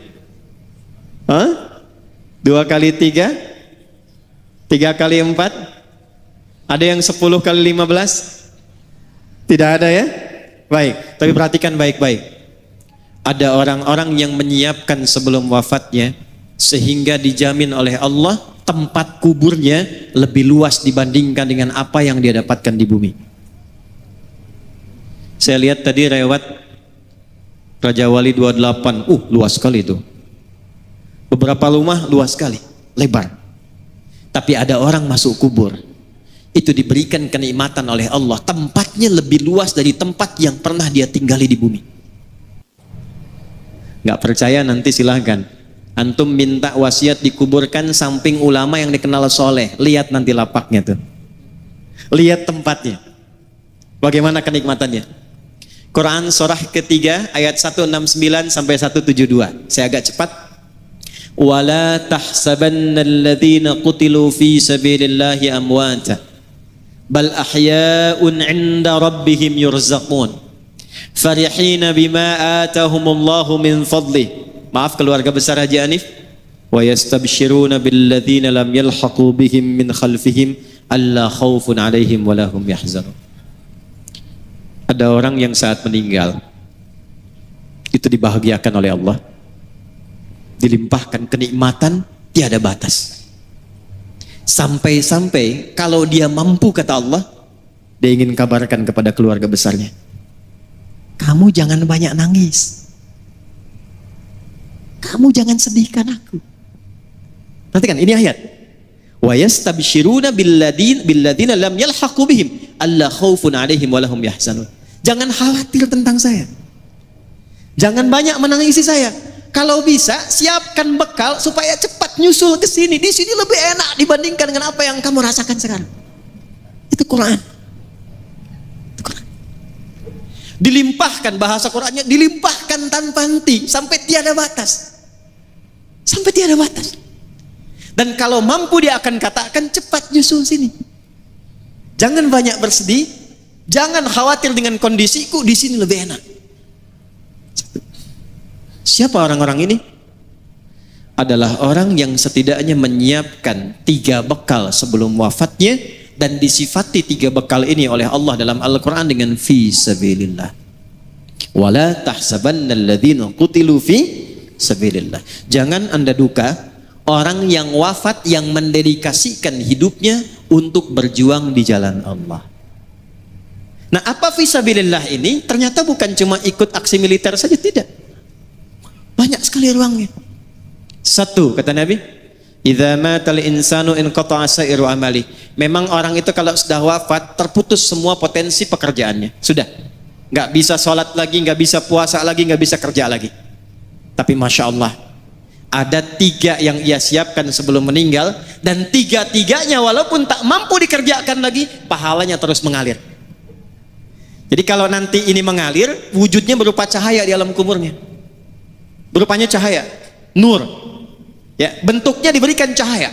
2 kali 3, 3 kali 4, ada yang 10 kali 15? Tidak ada ya? Baik, tapi perhatikan baik-baik. Ada orang-orang yang menyiapkan sebelum wafatnya, sehingga dijamin oleh Allah tempat kuburnya lebih luas dibandingkan dengan apa yang dia dapatkan di bumi. Saya lihat tadi lewat Raja Wali 28, luas sekali itu. Beberapa rumah luas sekali, lebar. Tapi ada orang masuk kubur, itu diberikan kenikmatan oleh Allah, tempatnya lebih luas dari tempat yang pernah dia tinggali di bumi. Nggak percaya nanti silahkan. Antum minta wasiat dikuburkan samping ulama yang dikenal soleh. Lihat nanti lapaknya tuh. Lihat tempatnya. Bagaimana kenikmatannya. Quran surah ketiga ayat 169 sampai 172. Saya agak cepat. Wala tahsabanna alladhina qutilu fi sabilillahi amwata bal ahya'un 'inda rabbihim yurzaqun farihina bima atahumullahu min fadlihi. Maaf keluarga besar Haji Hanif. Wa yastabshiruna billadzina lam yalhaqu bihim min khalfihim alla khaufun 'alaihim wa lahum yahzanun. Ada orang yang saat meninggal itu dibahagiakan oleh Allah, dilimpahkan kenikmatan tiada batas. Sampai-sampai kalau dia mampu, kata Allah, dia ingin kabarkan kepada keluarga besarnya, kamu jangan banyak nangis, kamu jangan sedihkan aku. Perhatikan ini ayat. Wa yastabshiruna billadzina lam yalhaqu bihim alla khaufun 'alaihim wa lahum yahzanun. Jangan khawatir tentang saya. Jangan banyak menangisi saya. Kalau bisa siapkan bekal supaya cepat nyusul ke sini. Di sini lebih enak dibandingkan dengan apa yang kamu rasakan sekarang. Itu Quran. Itu Quran. Dilimpahkan, bahasa Qurannya dilimpahkan tanpa henti sampai tiada batas. Sampai tiada batas. Dan kalau mampu dia akan katakan cepat nyusul sini. Jangan banyak bersedih, jangan khawatir dengan kondisiku, di sini lebih enak. Siapa orang-orang ini? Adalah orang yang setidaknya menyiapkan 3 bekal sebelum wafatnya dan disifati 3 bekal ini oleh Allah dalam Al-Quran dengan fi sabilillah. Wala tahsabanna alladhina qutilu fi sabilillah. Jangan Anda duka orang yang wafat yang mendedikasikan hidupnya untuk berjuang di jalan Allah. Nah, apa fi sabilillah ini? Ternyata bukan cuma ikut aksi militer saja, tidak. Banyak sekali ruangnya. 1, kata Nabi, idza matal insanu inqata'a sa'iru amali. Memang orang itu kalau sudah wafat terputus semua potensi pekerjaannya. Sudah. Nggak bisa sholat lagi, nggak bisa puasa lagi, nggak bisa kerja lagi. Tapi Masya Allah, ada 3 yang ia siapkan sebelum meninggal, dan 3-tiganya walaupun tak mampu dikerjakan lagi, pahalanya terus mengalir. Jadi kalau nanti ini mengalir, wujudnya berupa cahaya di alam kuburnya. Berupanya cahaya, nur. Ya, bentuknya diberikan cahaya.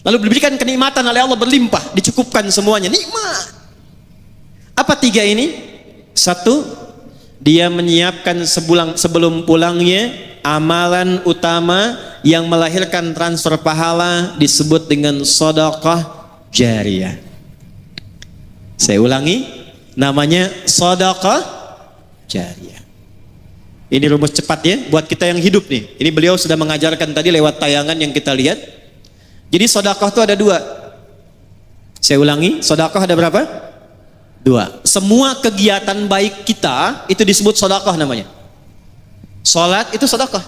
Lalu diberikan kenikmatan oleh Allah berlimpah, dicukupkan semuanya, nikmat. Apa 3 ini? 1, dia menyiapkan sebelum pulangnya amalan utama yang melahirkan transfer pahala disebut dengan sedekah jariyah. Saya ulangi, namanya sedekah jariyah. Ini rumus cepat ya buat kita yang hidup nih. Ini beliau sudah mengajarkan tadi lewat tayangan yang kita lihat. Jadi sedekah itu ada 2. Saya ulangi, sedekah ada berapa? 2. Semua kegiatan baik kita itu disebut sedekah namanya. Salat itu sedekah.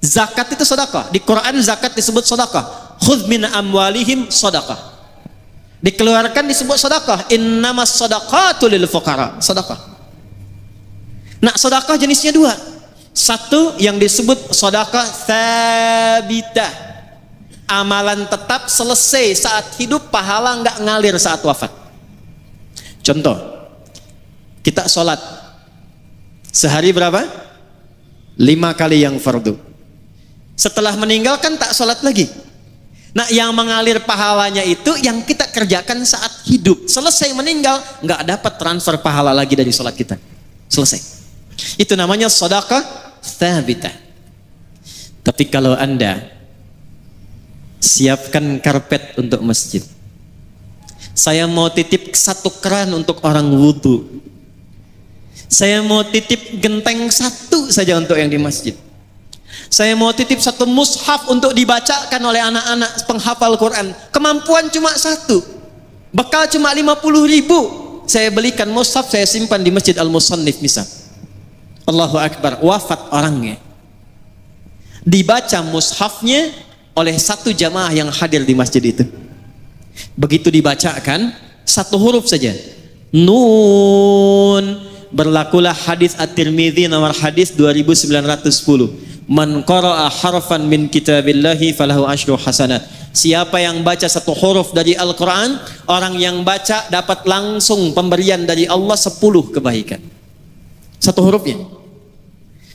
Zakat itu sedekah. Di Quran zakat disebut sedekah. Khudz min amwalihim sedekah. Dikeluarkan disebut sedekah. Innamas shadaqatu lil fuqara. Sedekah. Nah, sedekah jenisnya 2. 1 yang disebut sedekah tsabitah. Amalan tetap selesai saat hidup, pahala nggak ngalir saat wafat. Contoh, kita sholat sehari berapa? 5 kali yang fardu. Setelah meninggalkan tak sholat lagi. Nah, yang mengalir pahalanya itu yang kita kerjakan saat hidup. Selesai meninggal nggak dapat transfer pahala lagi dari sholat kita. Selesai. Itu namanya sedekah tsabitah. Tapi kalau Anda siapkan karpet untuk masjid, saya mau titip 1 keran untuk orang wudhu, saya mau titip genteng 1 saja untuk yang di masjid, saya mau titip 1 mushaf untuk dibacakan oleh anak-anak penghafal Quran, kemampuan cuma 1, bekal cuma 50.000, saya belikan mushaf, saya simpan di Masjid Al-Musannif misal. Allahu Akbar, wafat orangnya, dibaca mushafnya oleh 1 jamaah yang hadir di masjid itu. Begitu dibacakan 1 huruf saja, nun, berlakulah hadis At-Tirmidzi nomor hadis 2910, man qara'a harfan min kitabillahi falahu asyru hasanat. Siapa yang baca 1 huruf dari Al-Quran, orang yang baca dapat langsung pemberian dari Allah 10 kebaikan. 1 hurufnya.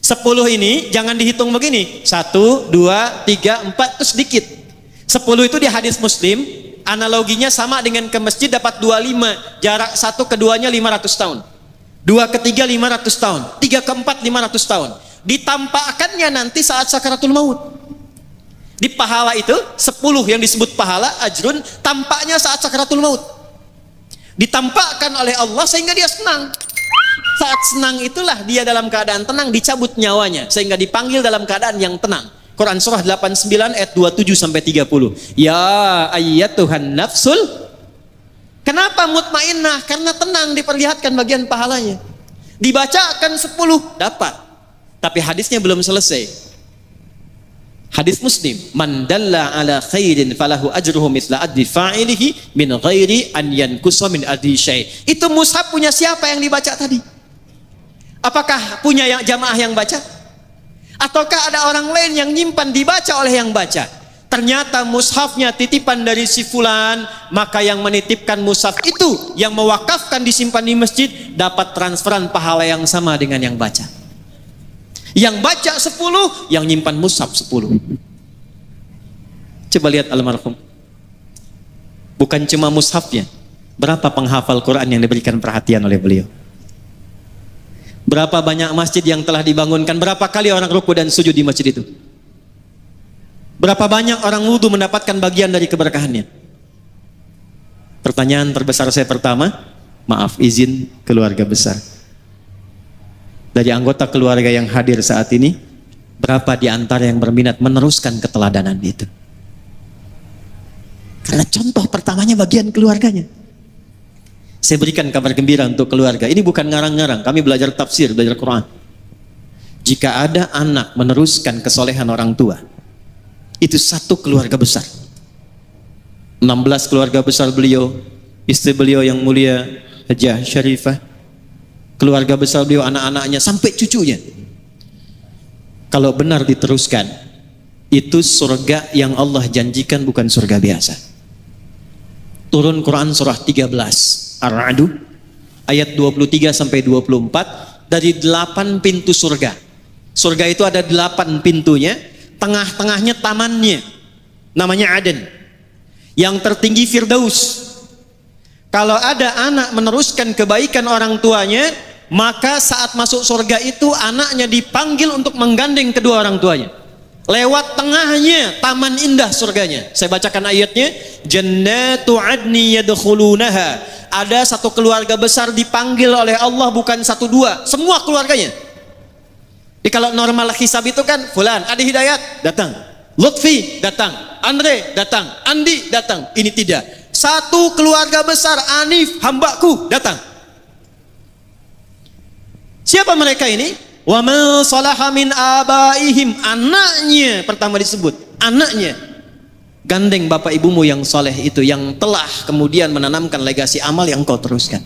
10 ini jangan dihitung begini, 1, 2, 3, 4 terus sedikit. 10 itu di hadis Muslim analoginya sama dengan ke masjid dapat 25, jarak 1 ke 2-nya 500 tahun, 2 ke 3 500 tahun, 3 ke 4 500 tahun. Ditampakkannya nanti saat sakaratul maut. Di pahala itu 10 yang disebut pahala ajrun, tampaknya saat sakaratul maut. Ditampakkan oleh Allah sehingga dia senang. Saat senang itulah dia dalam keadaan tenang, dicabut nyawanya sehingga dipanggil dalam keadaan yang tenang. Quran surah 89 ayat 27 sampai 30. Ya ayyatuhan nafsul. Kenapa mutmainnah? Karena tenang, diperlihatkan bagian pahalanya. Dibacakan 10 dapat. Tapi hadisnya belum selesai. Hadis Muslim, man dalla ala khairin falahu ajruhu mithla adli fa'ilihi min ghairi an yankusa min adli syai'. Itu mushaf punya siapa yang dibaca tadi? Apakah punya yang jamaah yang baca? Ataukah ada orang lain yang nyimpan dibaca oleh yang baca? Ternyata mushafnya titipan dari si fulan, maka yang menitipkan mushaf itu, yang mewakafkan disimpan di masjid, dapat transferan pahala yang sama dengan yang baca. Yang baca 10, yang nyimpan mushaf 10. Coba lihat almarhum. Bukan cuma mushafnya, berapa penghafal Quran yang diberikan perhatian oleh beliau. Berapa banyak masjid yang telah dibangunkan, berapa kali orang ruku dan sujud di masjid itu. Berapa banyak orang wudhu mendapatkan bagian dari keberkahannya. Pertanyaan terbesar saya pertama, maaf izin keluarga besar. Dari anggota keluarga yang hadir saat ini, berapa di antara yang berminat meneruskan keteladanan itu? Karena contoh pertamanya bagian keluarganya. Saya berikan kabar gembira untuk keluarga. Ini bukan ngarang-ngarang, kami belajar tafsir, belajar Quran. Jika ada anak meneruskan kesolehan orang tua, itu satu keluarga besar. 16 keluarga besar beliau, istri beliau yang mulia Hajah Syarifah, keluarga besar beliau, anak-anaknya sampai cucunya. Kalau benar diteruskan, itu surga yang Allah janjikan, bukan surga biasa. Turun Quran surah 13 Ar-Ra'd ayat 23 sampai 24, dari 8 pintu surga. Surga itu ada 8 pintunya, tengah-tengahnya tamannya, namanya Aden. Yang tertinggi Firdaus. Kalau ada anak meneruskan kebaikan orang tuanya, maka saat masuk surga itu anaknya dipanggil untuk menggandeng kedua orang tuanya. Lewat tengahnya taman indah surganya. Saya bacakan ayatnya. Jannatu adni yadkhulunaha. Ada satu keluarga besar dipanggil oleh Allah, bukan 1 2, semua keluarganya. Jadi kalau normal hisab itu kan, fulan, Adi Hidayat datang, Lutfi datang, Andre datang, Andi datang. Ini tidak. Satu keluarga besar, Anif hambaku datang. Siapa mereka ini? Wa man salaha min abaihim, anaknya pertama disebut, anaknya. Gandeng bapak ibumu yang soleh itu, yang telah kemudian menanamkan legasi amal yang kau teruskan.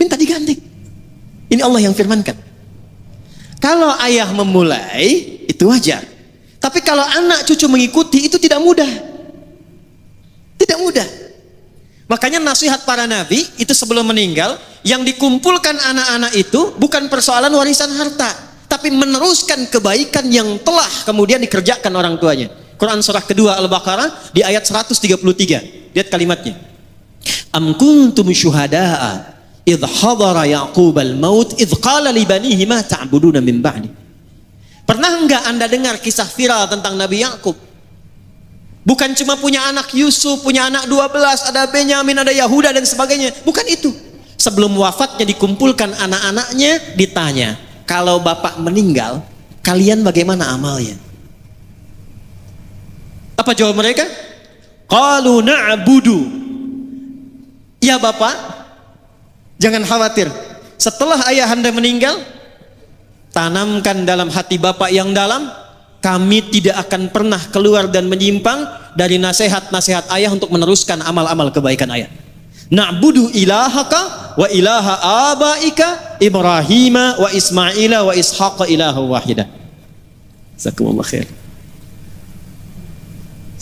Minta digandeng. Ini Allah yang firmankan. Kalau ayah memulai, itu wajar. Tapi kalau anak cucu mengikuti, itu tidak mudah. Tidak mudah. Makanya nasihat para nabi itu sebelum meninggal, yang dikumpulkan anak-anak itu bukan persoalan warisan harta, tapi meneruskan kebaikan yang telah kemudian dikerjakan orang tuanya. Quran surah kedua Al-Baqarah di ayat 133. Lihat kalimatnya. Am kuntum syuhada'a idh hadara Ya'qub al-maut idh qala li banihi ma ta'buduna min ba'di. Pernah enggak Anda dengar kisah viral tentang Nabi Ya'qub? Bukan cuma punya anak Yusuf, punya anak 12, ada Benyamin, ada Yahuda dan sebagainya. Bukan itu. Sebelum wafatnya dikumpulkan anak-anaknya, ditanya, kalau bapak meninggal, kalian bagaimana amalnya? Apa jawab mereka? Qalu na'budu. Ya bapak, jangan khawatir. Setelah ayah anda meninggal, tanamkan dalam hati bapak yang dalam, kami tidak akan pernah keluar dan menyimpang dari nasihat-nasihat ayah untuk meneruskan amal-amal kebaikan ayah. Na'budu ilahaka wa ilaha abaika Ibrahima wa Ismaila wa Ishaqa ilaha wahidah. Jazakumullah khair.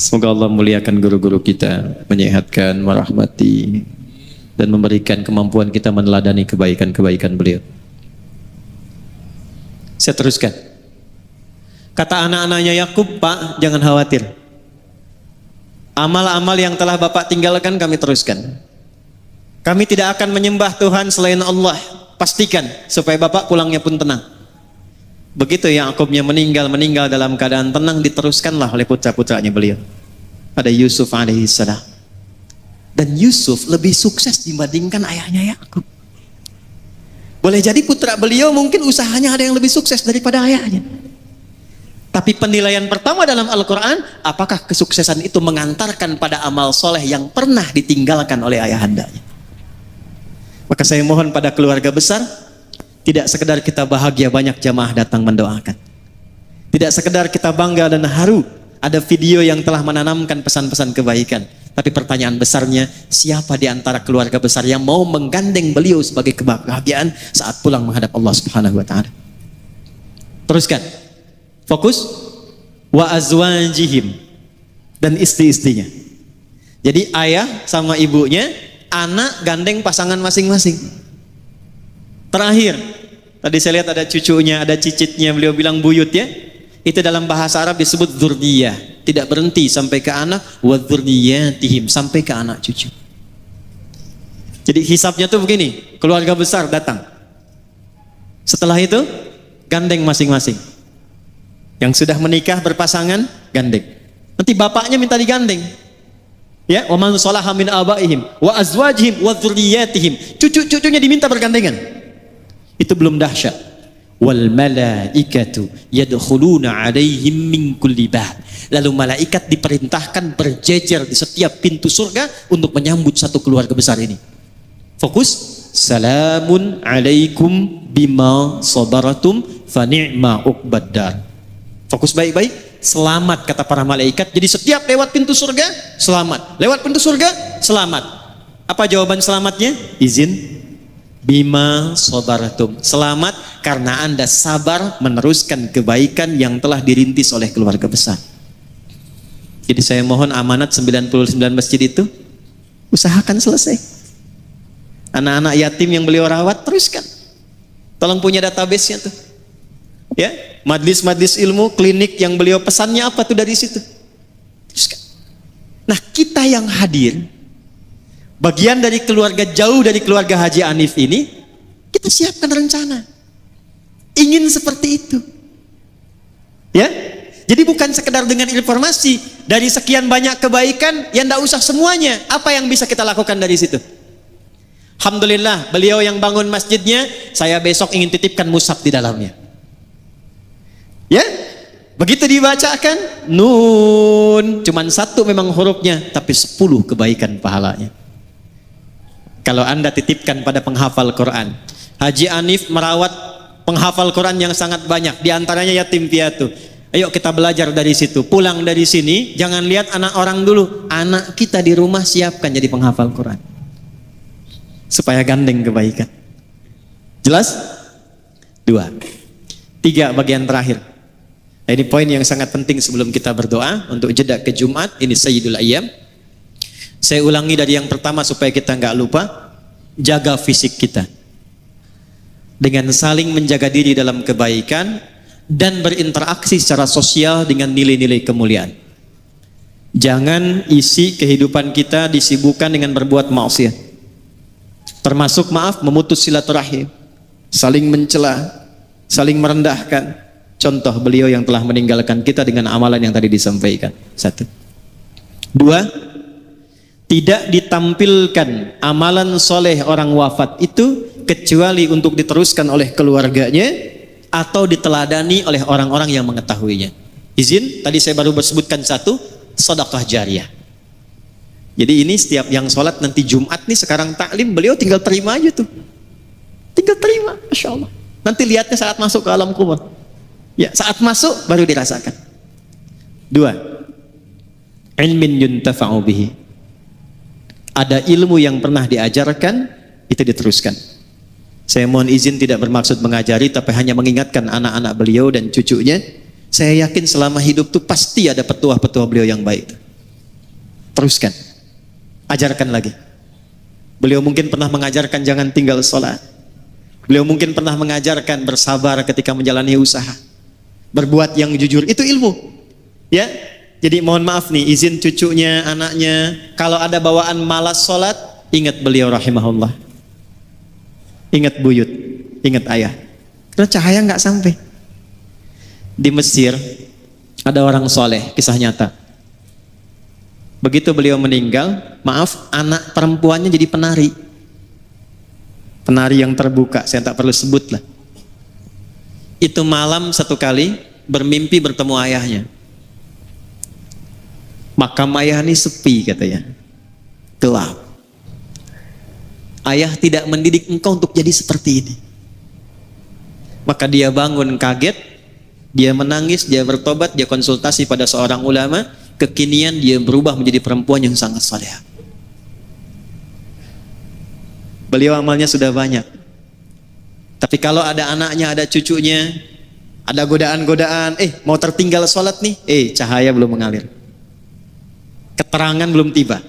Semoga Allah muliakan guru-guru kita, menyehatkan, merahmati, dan memberikan kemampuan kita meneladani kebaikan-kebaikan beliau. Saya teruskan. Kata anak-anaknya Yakub, Pak, jangan khawatir. Amal-amal yang telah Bapak tinggalkan kami teruskan. Kami tidak akan menyembah Tuhan selain Allah. Pastikan supaya Bapak pulangnya pun tenang. Begitu Yakubnya meninggal dalam keadaan tenang, diteruskanlah oleh putra-putranya beliau. Ada Yusuf alaihissalam. Dan Yusuf lebih sukses dibandingkan ayahnya Yakub. Boleh jadi putra beliau mungkin usahanya ada yang lebih sukses daripada ayahnya. Tapi penilaian pertama dalam Al-Quran, apakah kesuksesan itu mengantarkan pada amal soleh yang pernah ditinggalkan oleh ayahandanya? Maka saya mohon pada keluarga besar, tidak sekedar kita bahagia banyak jamaah datang mendoakan. Tidak sekedar kita bangga dan haru ada video yang telah menanamkan pesan-pesan kebaikan. Tapi pertanyaan besarnya, siapa di antara keluarga besar yang mau menggandeng beliau sebagai kebahagiaan saat pulang menghadap Allah Subhanahu wa taala? Teruskan. Fokus. Wa azwajihim, dan istri-istrinya. Jadi ayah sama ibunya, anak gandeng pasangan masing-masing. Terakhir, tadi saya lihat ada cucunya, ada cicitnya, beliau bilang buyut ya. Itu dalam bahasa Arab disebut dzurriyyah. Tidak berhenti sampai ke anak, wa dzurriyyatihim, sampai ke anak cucu. Jadi hisabnya tuh begini, keluarga besar datang. Setelah itu gandeng masing-masing. Yang sudah menikah berpasangan gandeng. Nanti bapaknya minta digandeng. Ya, wa man salaha min abaihim wa azwajihim wa dzurriyyatihim. Cucu-cucunya diminta bergandengan. Itu belum dahsyat. Wal malaikatu yadkhuluna 'alaihim min kulli bab. Lalu malaikat diperintahkan berjejer di setiap pintu surga untuk menyambut satu keluarga besar ini. Fokus. Salamun 'alaikum bima sabaratum fa ni'ma uqbaddar. Fokus baik-baik. Selamat kata para malaikat. Jadi setiap lewat pintu surga selamat. Lewat pintu surga selamat. Apa jawaban selamatnya? Izin. Bima sabaratum, selamat karena Anda sabar meneruskan kebaikan yang telah dirintis oleh keluarga besar. Jadi saya mohon amanat 99 masjid itu usahakan selesai. Anak-anak yatim yang beliau rawat teruskan. Tolong punya database-nya tuh. Ya, majlis-majlis ilmu, klinik yang beliau pesannya apa tuh dari situ. Teruskan. Nah, kita yang hadir bagian dari keluarga, jauh dari keluarga Haji Hanif ini, kita siapkan rencana. Ingin seperti itu. Ya. Jadi bukan sekedar dengan informasi, dari sekian banyak kebaikan, ya enggak usah semuanya. Apa yang bisa kita lakukan dari situ? Alhamdulillah, beliau yang bangun masjidnya, saya besok ingin titipkan mushaf di dalamnya. Ya. Begitu dibacakan, nun, cuman satu memang hurufnya, tapi 10 kebaikan pahalanya. Kalau Anda titipkan pada penghafal Quran. Haji Hanif merawat penghafal Quran yang sangat banyak, di antaranya yatim piatu. Ayo kita belajar dari situ. Pulang dari sini jangan lihat anak orang dulu, anak kita di rumah siapkan jadi penghafal Quran supaya gandeng kebaikan. Jelas? 2. 3 bagian terakhir. Nah, ini poin yang sangat penting sebelum kita berdoa untuk jeda ke Jumat. Ini Sayyidul Ayyam. Saya ulangi dari yang pertama supaya kita nggak lupa. Jaga fisik kita dengan saling menjaga diri dalam kebaikan dan berinteraksi secara sosial dengan nilai-nilai kemuliaan. Jangan isi kehidupan kita disibukkan dengan berbuat maksiat, termasuk memutus silaturahim, saling mencela, saling merendahkan. Contoh beliau yang telah meninggalkan kita dengan amalan yang tadi disampaikan. 1. 2. Tidak ditampilkan amalan soleh orang wafat itu kecuali untuk diteruskan oleh keluarganya atau diteladani oleh orang-orang yang mengetahuinya. Izin, tadi saya baru sebutkan 1, sedekah jariah. Jadi ini setiap yang sholat nanti Jumat nih, sekarang taklim, beliau tinggal terima aja tuh. Tinggal terima, Masya Allah. Nanti lihatnya saat masuk ke alam kubur. Ya, saat masuk baru dirasakan. 2. Ilmin yuntafa'u bihi. Ada ilmu yang pernah diajarkan, itu diteruskan. Saya mohon izin tidak bermaksud mengajari, tapi hanya mengingatkan anak-anak beliau dan cucunya. Saya yakin selama hidup tuh pasti ada petuah-petuah beliau yang baik. Teruskan, ajarkan lagi. Beliau mungkin pernah mengajarkan jangan tinggal sholat. Beliau mungkin pernah mengajarkan bersabar ketika menjalani usaha, berbuat yang jujur, itu ilmu. Ya. Jadi mohon maaf nih, izin cucunya, anaknya, kalau ada bawaan malas sholat, ingat beliau rahimahullah. Ingat buyut, ingat ayah. Karena cahaya nggak sampai. Di Mesir, ada orang soleh, kisah nyata. Begitu beliau meninggal, maaf, anak perempuannya jadi penari. Penari yang terbuka, saya tak perlu sebut lah. Itu malam satu kali, bermimpi bertemu ayahnya. Makam ayah ini sepi katanya, gelap. Ayah tidak mendidik engkau untuk jadi seperti ini. Maka dia bangun kaget, dia menangis, dia bertobat, dia konsultasi pada seorang ulama. kekinian dia berubah menjadi perempuan yang sangat saleh. Beliau amalnya sudah banyak. Tapi kalau ada anaknya, ada cucunya, ada godaan-godaan, mau tertinggal sholat nih, cahaya belum mengalir, keterangan belum tiba,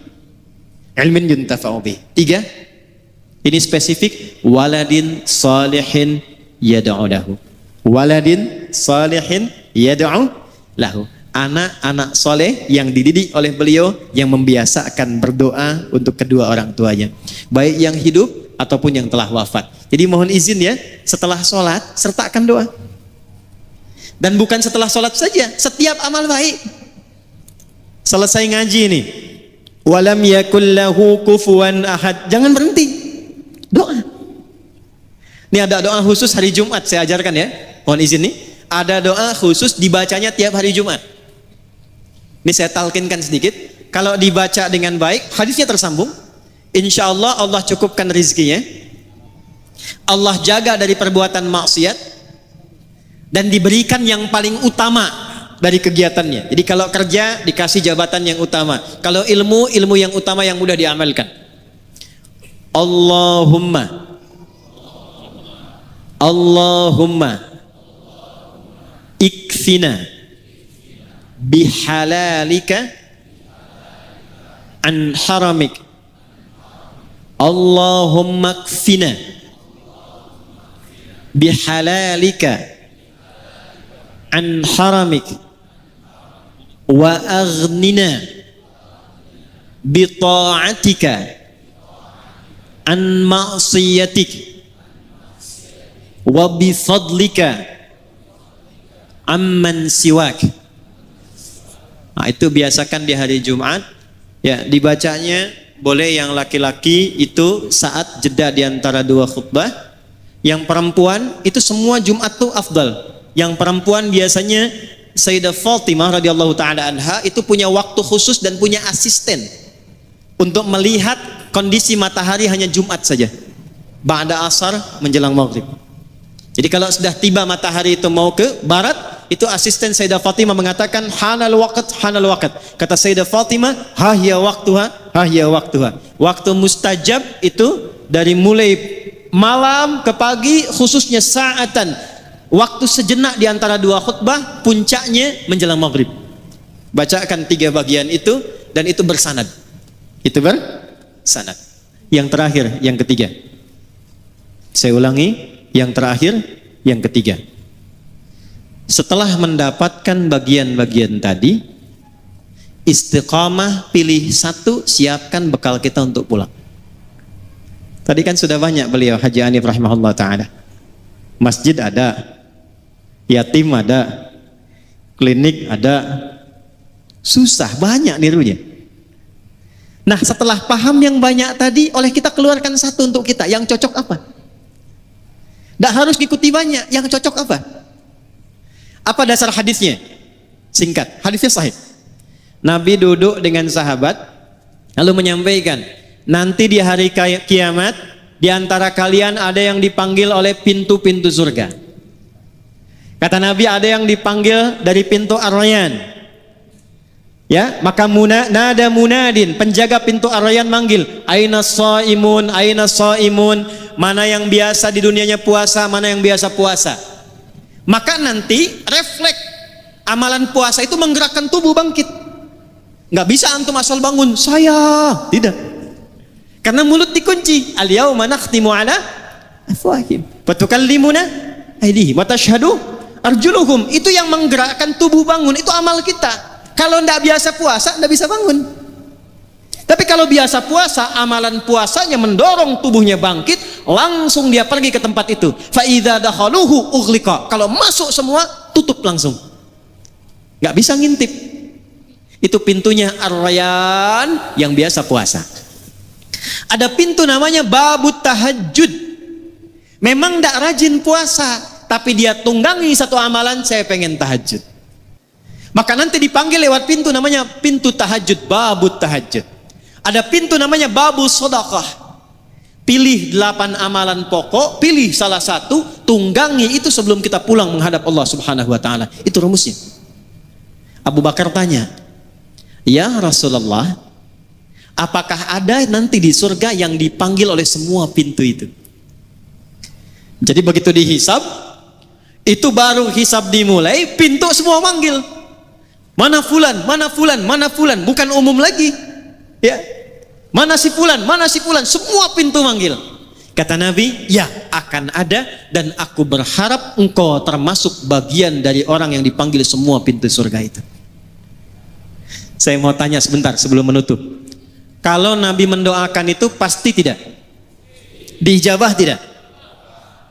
ilmin yuntafa'u bih. 3, ini spesifik, waladin salihin yad'u lahu. Waladin salihin yad'u lahu. Anak-anak soleh yang dididik oleh beliau, yang membiasakan berdoa untuk kedua orang tuanya, baik yang hidup ataupun yang telah wafat. Jadi mohon izin ya, setelah sholat sertakan doa. Dan bukan setelah sholat saja, setiap amal baik. Selesai ngaji ini, walam yakul lahu kufuwan ahad, jangan berhenti, doa. Ini ada doa khusus hari Jumat, saya ajarkan ya, mohon izin nih. Ada doa khusus dibacanya tiap hari Jumat. Ini saya talkinkan sedikit. Kalau dibaca dengan baik, hadisnya tersambung, insya Allah Allah cukupkan rizkinya, Allah jaga dari perbuatan maksiat, dan diberikan yang paling utama dari kegiatannya. Jadi kalau kerja dikasih jabatan yang utama, kalau ilmu yang utama yang mudah diamalkan. Allahumma ikfina bihalalika an haramik. Allahumma ikfina bihalalika an haramik wa aghnina bi ta'atika an ma'siyatik wa bi fadlika amman siwak. Nah, itu biasakan di hari Jumat ya, dibacanya boleh yang laki-laki itu saat jeda di antara dua khutbah, yang perempuan itu semua Jumat tuh afdal. Yang perempuan biasanya Sayyidah Fatimah radhiyallahu taala anha itu punya waktu khusus dan punya asisten untuk melihat kondisi matahari hanya Jumat saja, ba'da asar menjelang maghrib. Jadi kalau sudah tiba matahari itu mau ke barat, itu asisten Sayyidah Fatimah mengatakan hanal waqt, hanal waqt. Kata Sayyidah Fatimah, hahya waqtuha, hahya waqtuha. Waktu mustajab itu dari mulai malam ke pagi, khususnya saatan, waktu sejenak di antara dua khutbah, puncaknya menjelang maghrib. Bacakan 3 bagian itu, dan itu bersanad. Itu bersanad. Yang terakhir, yang ketiga. Saya ulangi, yang terakhir, yang ketiga. Setelah mendapatkan bagian-bagian tadi, istiqamah, pilih satu, siapkan bekal kita untuk pulang. Tadi kan sudah banyak beliau Haji Hanif rahimahullah ta'ala. Masjid ada, yatim ada, klinik ada, susah, banyak nirunya. Nah setelah paham yang banyak tadi, oleh kita keluarkan satu untuk kita, yang cocok apa? Tidak harus ikuti banyak, yang cocok apa? Apa dasar hadisnya? Singkat, hadisnya sahih. Nabi duduk dengan sahabat, lalu menyampaikan, nanti di hari kiamat, di antara kalian ada yang dipanggil oleh pintu-pintu surga. Kata Nabi, ada yang dipanggil dari pintu Ar-Rayyan. Ya, maka nada munadin, penjaga pintu Ar-Rayyan manggil, aina shaimun, aina shaimun, mana yang biasa di dunianya puasa, mana yang biasa puasa. Maka nanti refleks amalan puasa itu menggerakkan tubuh bangkit. Nggak bisa antum asal bangun, saya tidak. Karena mulut dikunci. Al-yauma nakhtimu ala afwahihim wa tukallimuna aydihim wa tashhadu arjuluhum. Itu yang menggerakkan tubuh bangun, itu amal kita. Kalau tidak biasa puasa, tidak bisa bangun. Tapi kalau biasa puasa, amalan puasanya mendorong tubuhnya bangkit, langsung dia pergi ke tempat itu. Fa idza dakhaluhu ughliqa. Kalau masuk semua, tutup langsung. Nggak bisa ngintip. Itu pintunya Ar-Rayyan yang biasa puasa. Ada pintu namanya babut tahajud. Memang tidak rajin puasa, tapi dia tunggangi satu amalan, saya pengen tahajud. Maka nanti dipanggil lewat pintu namanya pintu tahajud, babut tahajud. Ada pintu namanya babu sedekah. Pilih 8 amalan pokok, pilih salah satu, tunggangi itu sebelum kita pulang menghadap Allah Subhanahu wa taala. Itu rumusnya. Abu Bakar tanya, "Ya Rasulullah, apakah ada nanti di surga yang dipanggil oleh semua pintu itu?" Jadi begitu dihisab, itu baru hisab dimulai, pintu semua manggil. "Mana fulan, mana fulan, mana fulan." Bukan umum lagi. Ya. "Mana si fulan, mana si fulan." Semua pintu manggil. Kata Nabi, "Ya, akan ada, dan aku berharap engkau termasuk bagian dari orang yang dipanggil semua pintu surga itu." Saya mau tanya sebentar sebelum menutup. Kalau Nabi mendoakan itu pasti tidak? Diijabah tidak?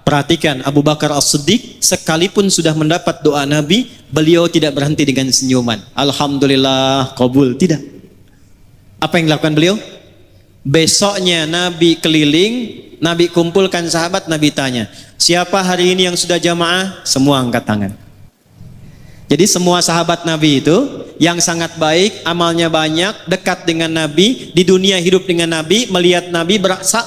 Perhatikan, Abu Bakar As-Siddiq sekalipun sudah mendapat doa Nabi, beliau tidak berhenti dengan senyuman. "Alhamdulillah, qabul." Tidak. Apa yang dilakukan beliau? Besoknya Nabi keliling, Nabi kumpulkan sahabat, Nabi tanya, "Siapa hari ini yang sudah jamaah?" Semua angkat tangan. Jadi semua sahabat Nabi itu yang sangat baik, amalnya banyak, dekat dengan Nabi, di dunia hidup dengan Nabi, melihat Nabi,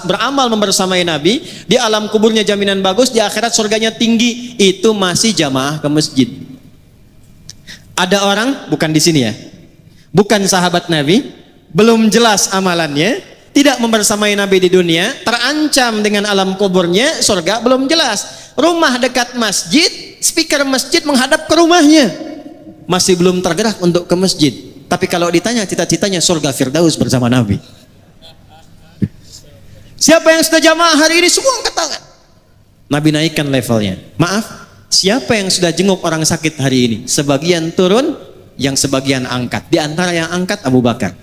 beramal membersamai Nabi, di alam kuburnya jaminan bagus, di akhirat surganya tinggi, itu masih jamaah ke masjid. Ada orang, bukan di sini ya, bukan sahabat Nabi, belum jelas amalannya, tidak membersamai Nabi di dunia, terancam dengan alam kuburnya, surga belum jelas. Rumah dekat masjid, speaker masjid menghadap ke rumahnya, masih belum tergerak untuk ke masjid. Tapi kalau ditanya cita-citanya surga Firdaus bersama Nabi. Siapa yang sudah jamaah hari ini? Semua angkat tangan. Nabi naikkan levelnya. "Maaf, siapa yang sudah jenguk orang sakit hari ini?" Sebagian turun, yang sebagian angkat. Di antara yang angkat Abu Bakar.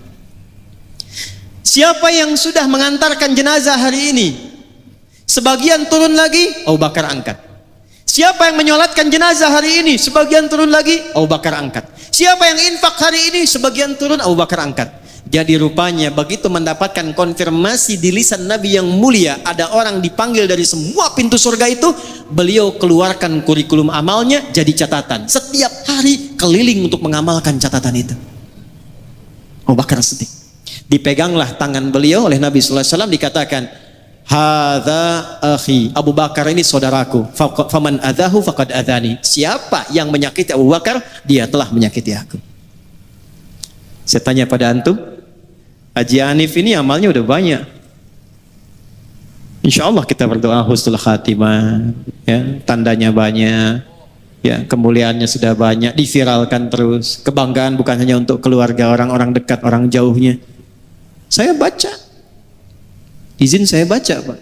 "Siapa yang sudah mengantarkan jenazah hari ini?" Sebagian turun lagi, Abu Bakar angkat. "Siapa yang menyolatkan jenazah hari ini?" Sebagian turun lagi, Abu Bakar angkat. "Siapa yang infak hari ini?" Sebagian turun, Abu Bakar angkat. Jadi rupanya begitu mendapatkan konfirmasi di lisan Nabi yang mulia, ada orang dipanggil dari semua pintu surga itu, beliau keluarkan kurikulum amalnya jadi catatan. Setiap hari keliling untuk mengamalkan catatan itu. Abu Bakar Siddiq. Dipeganglah tangan beliau oleh Nabi sallallahu alaihi wasallam, dikatakan, "Hadza akhi." Abu Bakar ini saudaraku. "Faman adzahu faqad adzani." Siapa yang menyakiti Abu Bakar, dia telah menyakiti aku. Saya tanya pada antum, Haji Hanif ini amalnya udah banyak. Insya Allah kita berdoa husnul khatimah, ya, tandanya banyak, ya, kemuliaannya sudah banyak, diviralkan terus. Kebanggaan bukan hanya untuk keluarga, orang-orang dekat, orang jauhnya. Saya baca. Izin saya baca, Pak.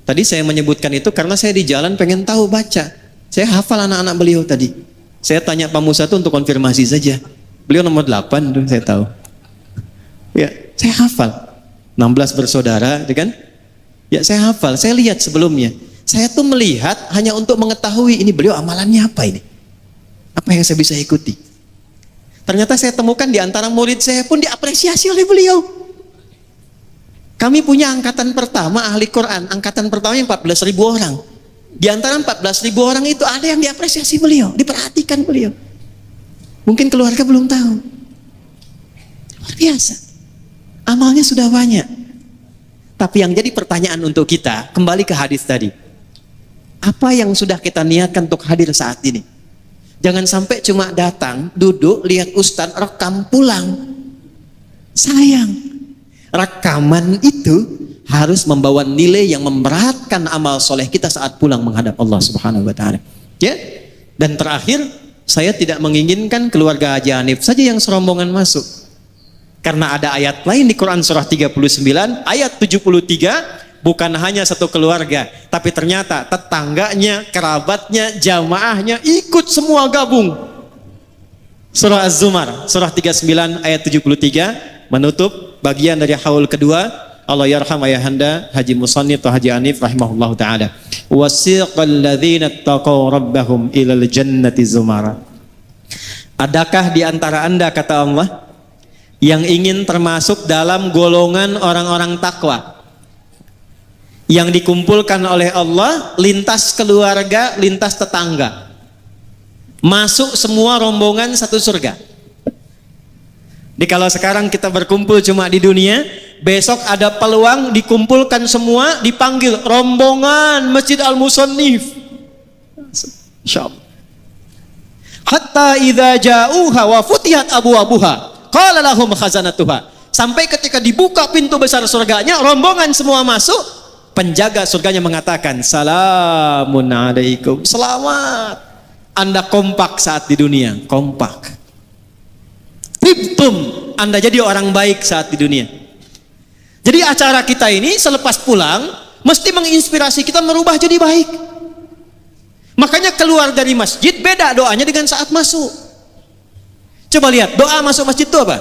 Tadi saya menyebutkan itu karena saya di jalan pengen tahu baca. Saya hafal anak-anak beliau tadi. Saya tanya Pak Musa itu untuk konfirmasi saja. Beliau nomor 8 tuh saya tahu. Ya, saya hafal. 16 bersaudara, kan? Ya, saya hafal. Saya lihat sebelumnya. Saya tuh melihat hanya untuk mengetahui ini beliau amalannya apa ini. Apa yang saya bisa ikuti. Ternyata saya temukan di antara murid saya pun diapresiasi oleh beliau. Kami punya angkatan pertama ahli Quran, angkatan pertama yang 14.000 orang. Di antara 14.000 orang itu ada yang diapresiasi beliau, diperhatikan beliau. Mungkin keluarga belum tahu. Luar biasa. Amalnya sudah banyak. Tapi yang jadi pertanyaan untuk kita, kembali ke hadis tadi. Apa yang sudah kita niatkan untuk hadir saat ini? Jangan sampai cuma datang, duduk, lihat ustadz, rekam, pulang. Sayang. Rekaman itu harus membawa nilai yang memberatkan amal soleh kita saat pulang menghadap Allah Subhanahu wa Ta'ala. Ya, dan terakhir, saya tidak menginginkan keluarga Haji Hanif saja yang serombongan masuk, karena ada ayat lain di Quran surah 39 ayat 73, bukan hanya satu keluarga, tapi ternyata tetangganya, kerabatnya, jamaahnya ikut semua gabung. Surah Az-Zumar surah 39 ayat 73 menutup bagian dari haul kedua. Allah yarham ayahanda Haji Musannif atau Haji Hanif rahimahullahu ta'ala. Wasiqal ladzina taqaw rabbahum ilal jannati zumara. Adakah di antara anda, kata Allah, yang ingin termasuk dalam golongan orang-orang takwa yang dikumpulkan oleh Allah, lintas keluarga, lintas tetangga, masuk semua rombongan satu surga? Jadi kalau sekarang kita berkumpul cuma di dunia, besok ada peluang dikumpulkan semua, dipanggil rombongan Masjid Al-Musannif. Insyaallah. Hatta idza ja'uha wa futihat abwabuha qala lahum khazanatuha. Sampai ketika dibuka pintu besar surganya, rombongan semua masuk, penjaga surganya mengatakan, salamun alaikum, selamat. Anda kompak saat di dunia, kompak. Tibtum, Anda jadi orang baik saat di dunia. Jadi acara kita ini selepas pulang mesti menginspirasi kita merubah jadi baik. Makanya keluar dari masjid beda doanya dengan saat masuk. Coba lihat doa masuk masjid itu apa?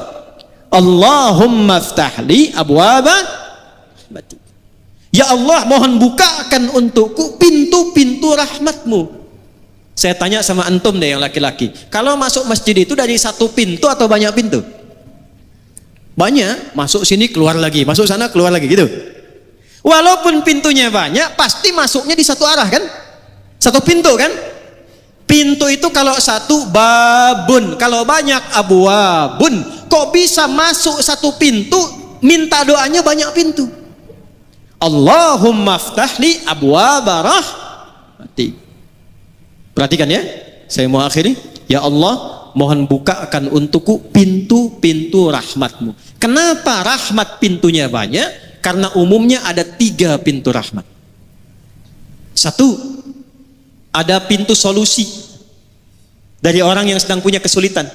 Allahumma ftahli abwaba rahmatik. Ya Allah, mohon bukakan untukku pintu-pintu rahmatmu. Saya tanya sama antum deh yang laki-laki, kalau masuk masjid itu dari satu pintu atau banyak pintu? Banyak, masuk sini keluar lagi, masuk sana keluar lagi gitu. Walaupun pintunya banyak, pasti masuknya di satu arah kan? Satu pintu kan? Pintu itu kalau satu babun, kalau banyak abwabun. Kok bisa masuk satu pintu, minta doanya banyak pintu? Allahumma ftahli abwaba rahmatik. Perhatikan ya, saya mau akhiri. Ya Allah, mohon bukakan untukku pintu-pintu rahmatmu. Kenapa rahmat pintunya banyak? Karena umumnya ada 3 pintu rahmat. 1, ada pintu solusi dari orang yang sedang punya kesulitan.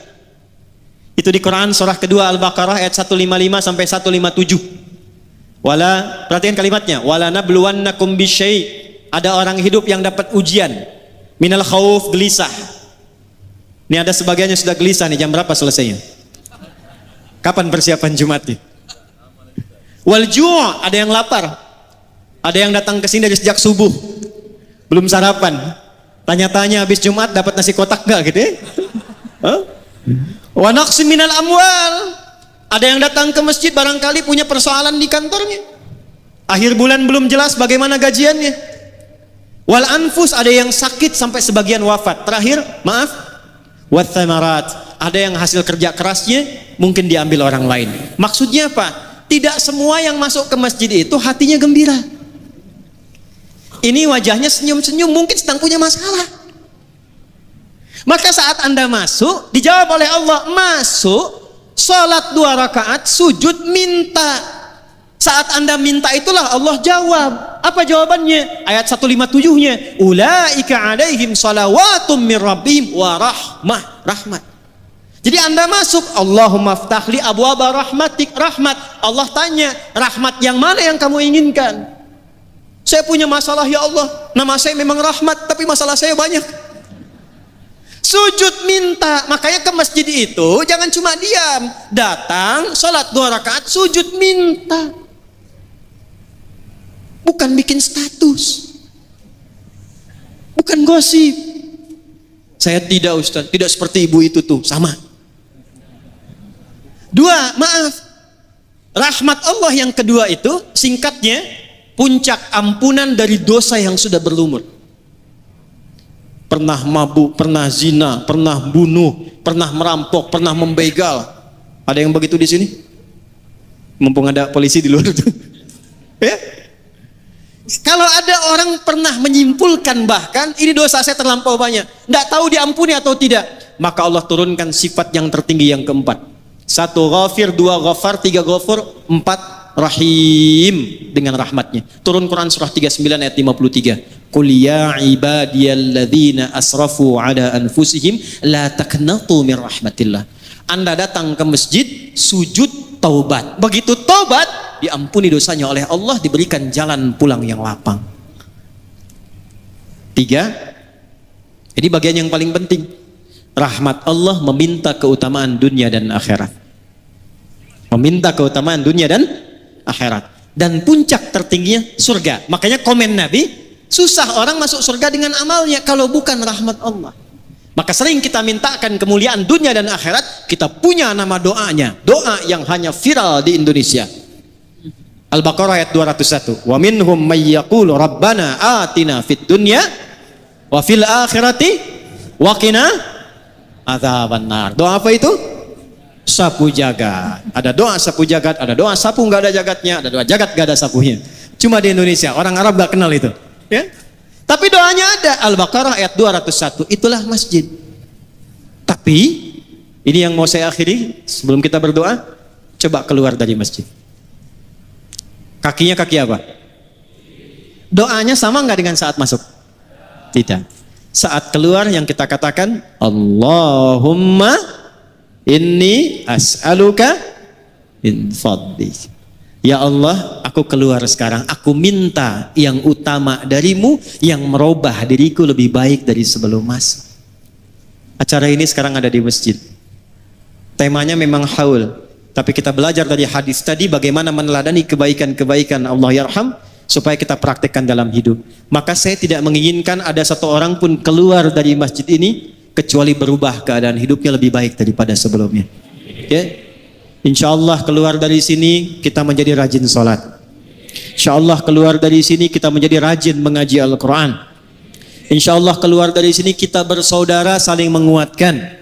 Itu di Quran surah kedua Al-Baqarah ayat 155 sampai 157. Perhatikan kalimatnya, wala nabluwannakum bisyai'. Ada orang hidup yang dapat ujian. Minal khauf, gelisah. Ini ada sebagiannya sudah gelisah nih, jam berapa selesainya? Kapan persiapan Jumatnya? Wal ju', ada yang lapar. Ada yang datang ke sini dari sejak subuh. Belum sarapan. Tanya-tanya habis Jumat dapat nasi kotak gak gitu ya? Wa naqsim minal amwal. Ada yang datang ke masjid barangkali punya persoalan di kantornya. Akhir bulan belum jelas bagaimana gajiannya. Wal anfus, ada yang sakit sampai sebagian wafat. Terakhir, maaf, wat thamarat, ada yang hasil kerja kerasnya mungkin diambil orang lain. Maksudnya apa? Tidak semua yang masuk ke masjid itu hatinya gembira. Ini wajahnya senyum-senyum, mungkin sedang punya masalah. Maka saat Anda masuk, dijawab oleh Allah, masuk, sholat 2 rakaat, sujud, minta. Saat Anda minta itulah Allah jawab. Apa jawabannya? Ayat 157-nya, ulaika alaihim salawatum min rabbihim wa rahmat. Jadi Anda masuk, Allahumma ftahli abwaba rahmatik, rahmat. Allah tanya, rahmat yang mana yang kamu inginkan? Saya punya masalah ya Allah, nama saya memang rahmat, tapi masalah saya banyak. Sujud minta. Makanya ke masjid itu jangan cuma diam, datang, sholat 2 rakaat, sujud minta. Bukan bikin status, bukan gosip. Saya tidak Ustaz, tidak seperti ibu itu tuh, sama. 2, maaf, rahmat Allah yang kedua itu singkatnya, puncak ampunan dari dosa yang sudah berlumur. Pernah mabuk, pernah zina, pernah bunuh, pernah merampok, pernah membegal. Ada yang begitu di sini? Mumpung ada polisi di luar itu. Ya? Kalau ada orang pernah menyimpulkan bahkan ini dosa saya terlampau banyak, tidak tahu diampuni atau tidak, maka Allah turunkan sifat yang tertinggi yang keempat. 1 ghafir, 2 ghafar, 3 ghafur, 4 rahim dengan rahmatnya. Turun Quran surah 39 ayat 53. Qul ya ibadiyalladzina asrafu ala anfusihim la taqnatu min rahmatillah. Anda datang ke masjid, sujud, taubat. Begitu taubat, diampuni dosanya oleh Allah, diberikan jalan pulang yang lapang. 3. Jadi bagian yang paling penting, rahmat Allah meminta keutamaan dunia dan akhirat. Meminta keutamaan dunia dan akhirat. Dan puncak tertingginya surga. Makanya komen Nabi, susah orang masuk surga dengan amalnya kalau bukan rahmat Allah. Maka sering kita mintakan kemuliaan dunia dan akhirat, kita punya nama doanya, doa yang hanya viral di Indonesia. Al-Baqarah ayat 201. Wa minhum may yaqulu rabbana atina fid dunya wa fil akhirati wa qina adzabannar. Doa apa itu? Sapu jagat. Ada doa sapu jagat, ada doa sapu nggak ada jagatnya, ada doa jagat nggak ada sapunya. Cuma di Indonesia orang Arab nggak kenal itu, ya. Tapi doanya ada. Al-Baqarah ayat 201. Itulah masjid. Tapi Ini yang mau saya akhiri sebelum kita berdoa. Coba keluar dari masjid. Kakinya kaki apa? Doanya sama nggak dengan saat masuk? Tidak. Saat keluar yang kita katakan, Allahumma inni as'aluka min fadlik. Ya Allah, aku keluar sekarang. Aku minta yang utama darimu, yang merubah diriku lebih baik dari sebelum masuk. Acara ini sekarang ada di masjid. Temanya memang haul. Tapi kita belajar dari hadis tadi bagaimana meneladani kebaikan-kebaikan Allah yarham supaya kita praktekkan dalam hidup. Maka saya tidak menginginkan ada satu orang pun keluar dari masjid ini kecuali berubah keadaan hidupnya lebih baik daripada sebelumnya. Okay? Insya Allah keluar dari sini kita menjadi rajin sholat. Insya Allah keluar dari sini kita menjadi rajin mengaji Al-Quran. Insya Allah keluar dari sini kita bersaudara saling menguatkan,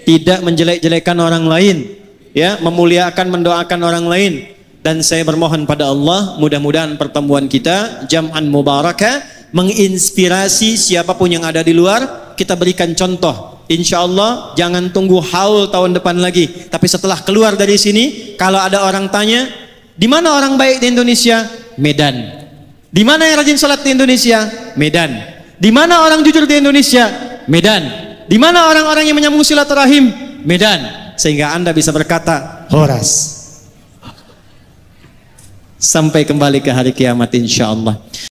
tidak menjelek-jelekan orang lain, ya, memuliakan, mendoakan orang lain. Dan saya bermohon pada Allah, mudah-mudahan pertemuan kita jam'an mubarakah, menginspirasi siapapun yang ada di luar. Kita berikan contoh. Insya Allah jangan tunggu haul tahun depan lagi, tapi setelah keluar dari sini, kalau ada orang tanya, di mana orang baik di Indonesia? Medan. Di mana yang rajin sholat di Indonesia? Medan. Di mana orang jujur di Indonesia? Medan. Di mana orang-orang yang menyambung silaturahim? Medan. Sehingga Anda bisa berkata, Horas. Sampai kembali ke hari kiamat insya Allah.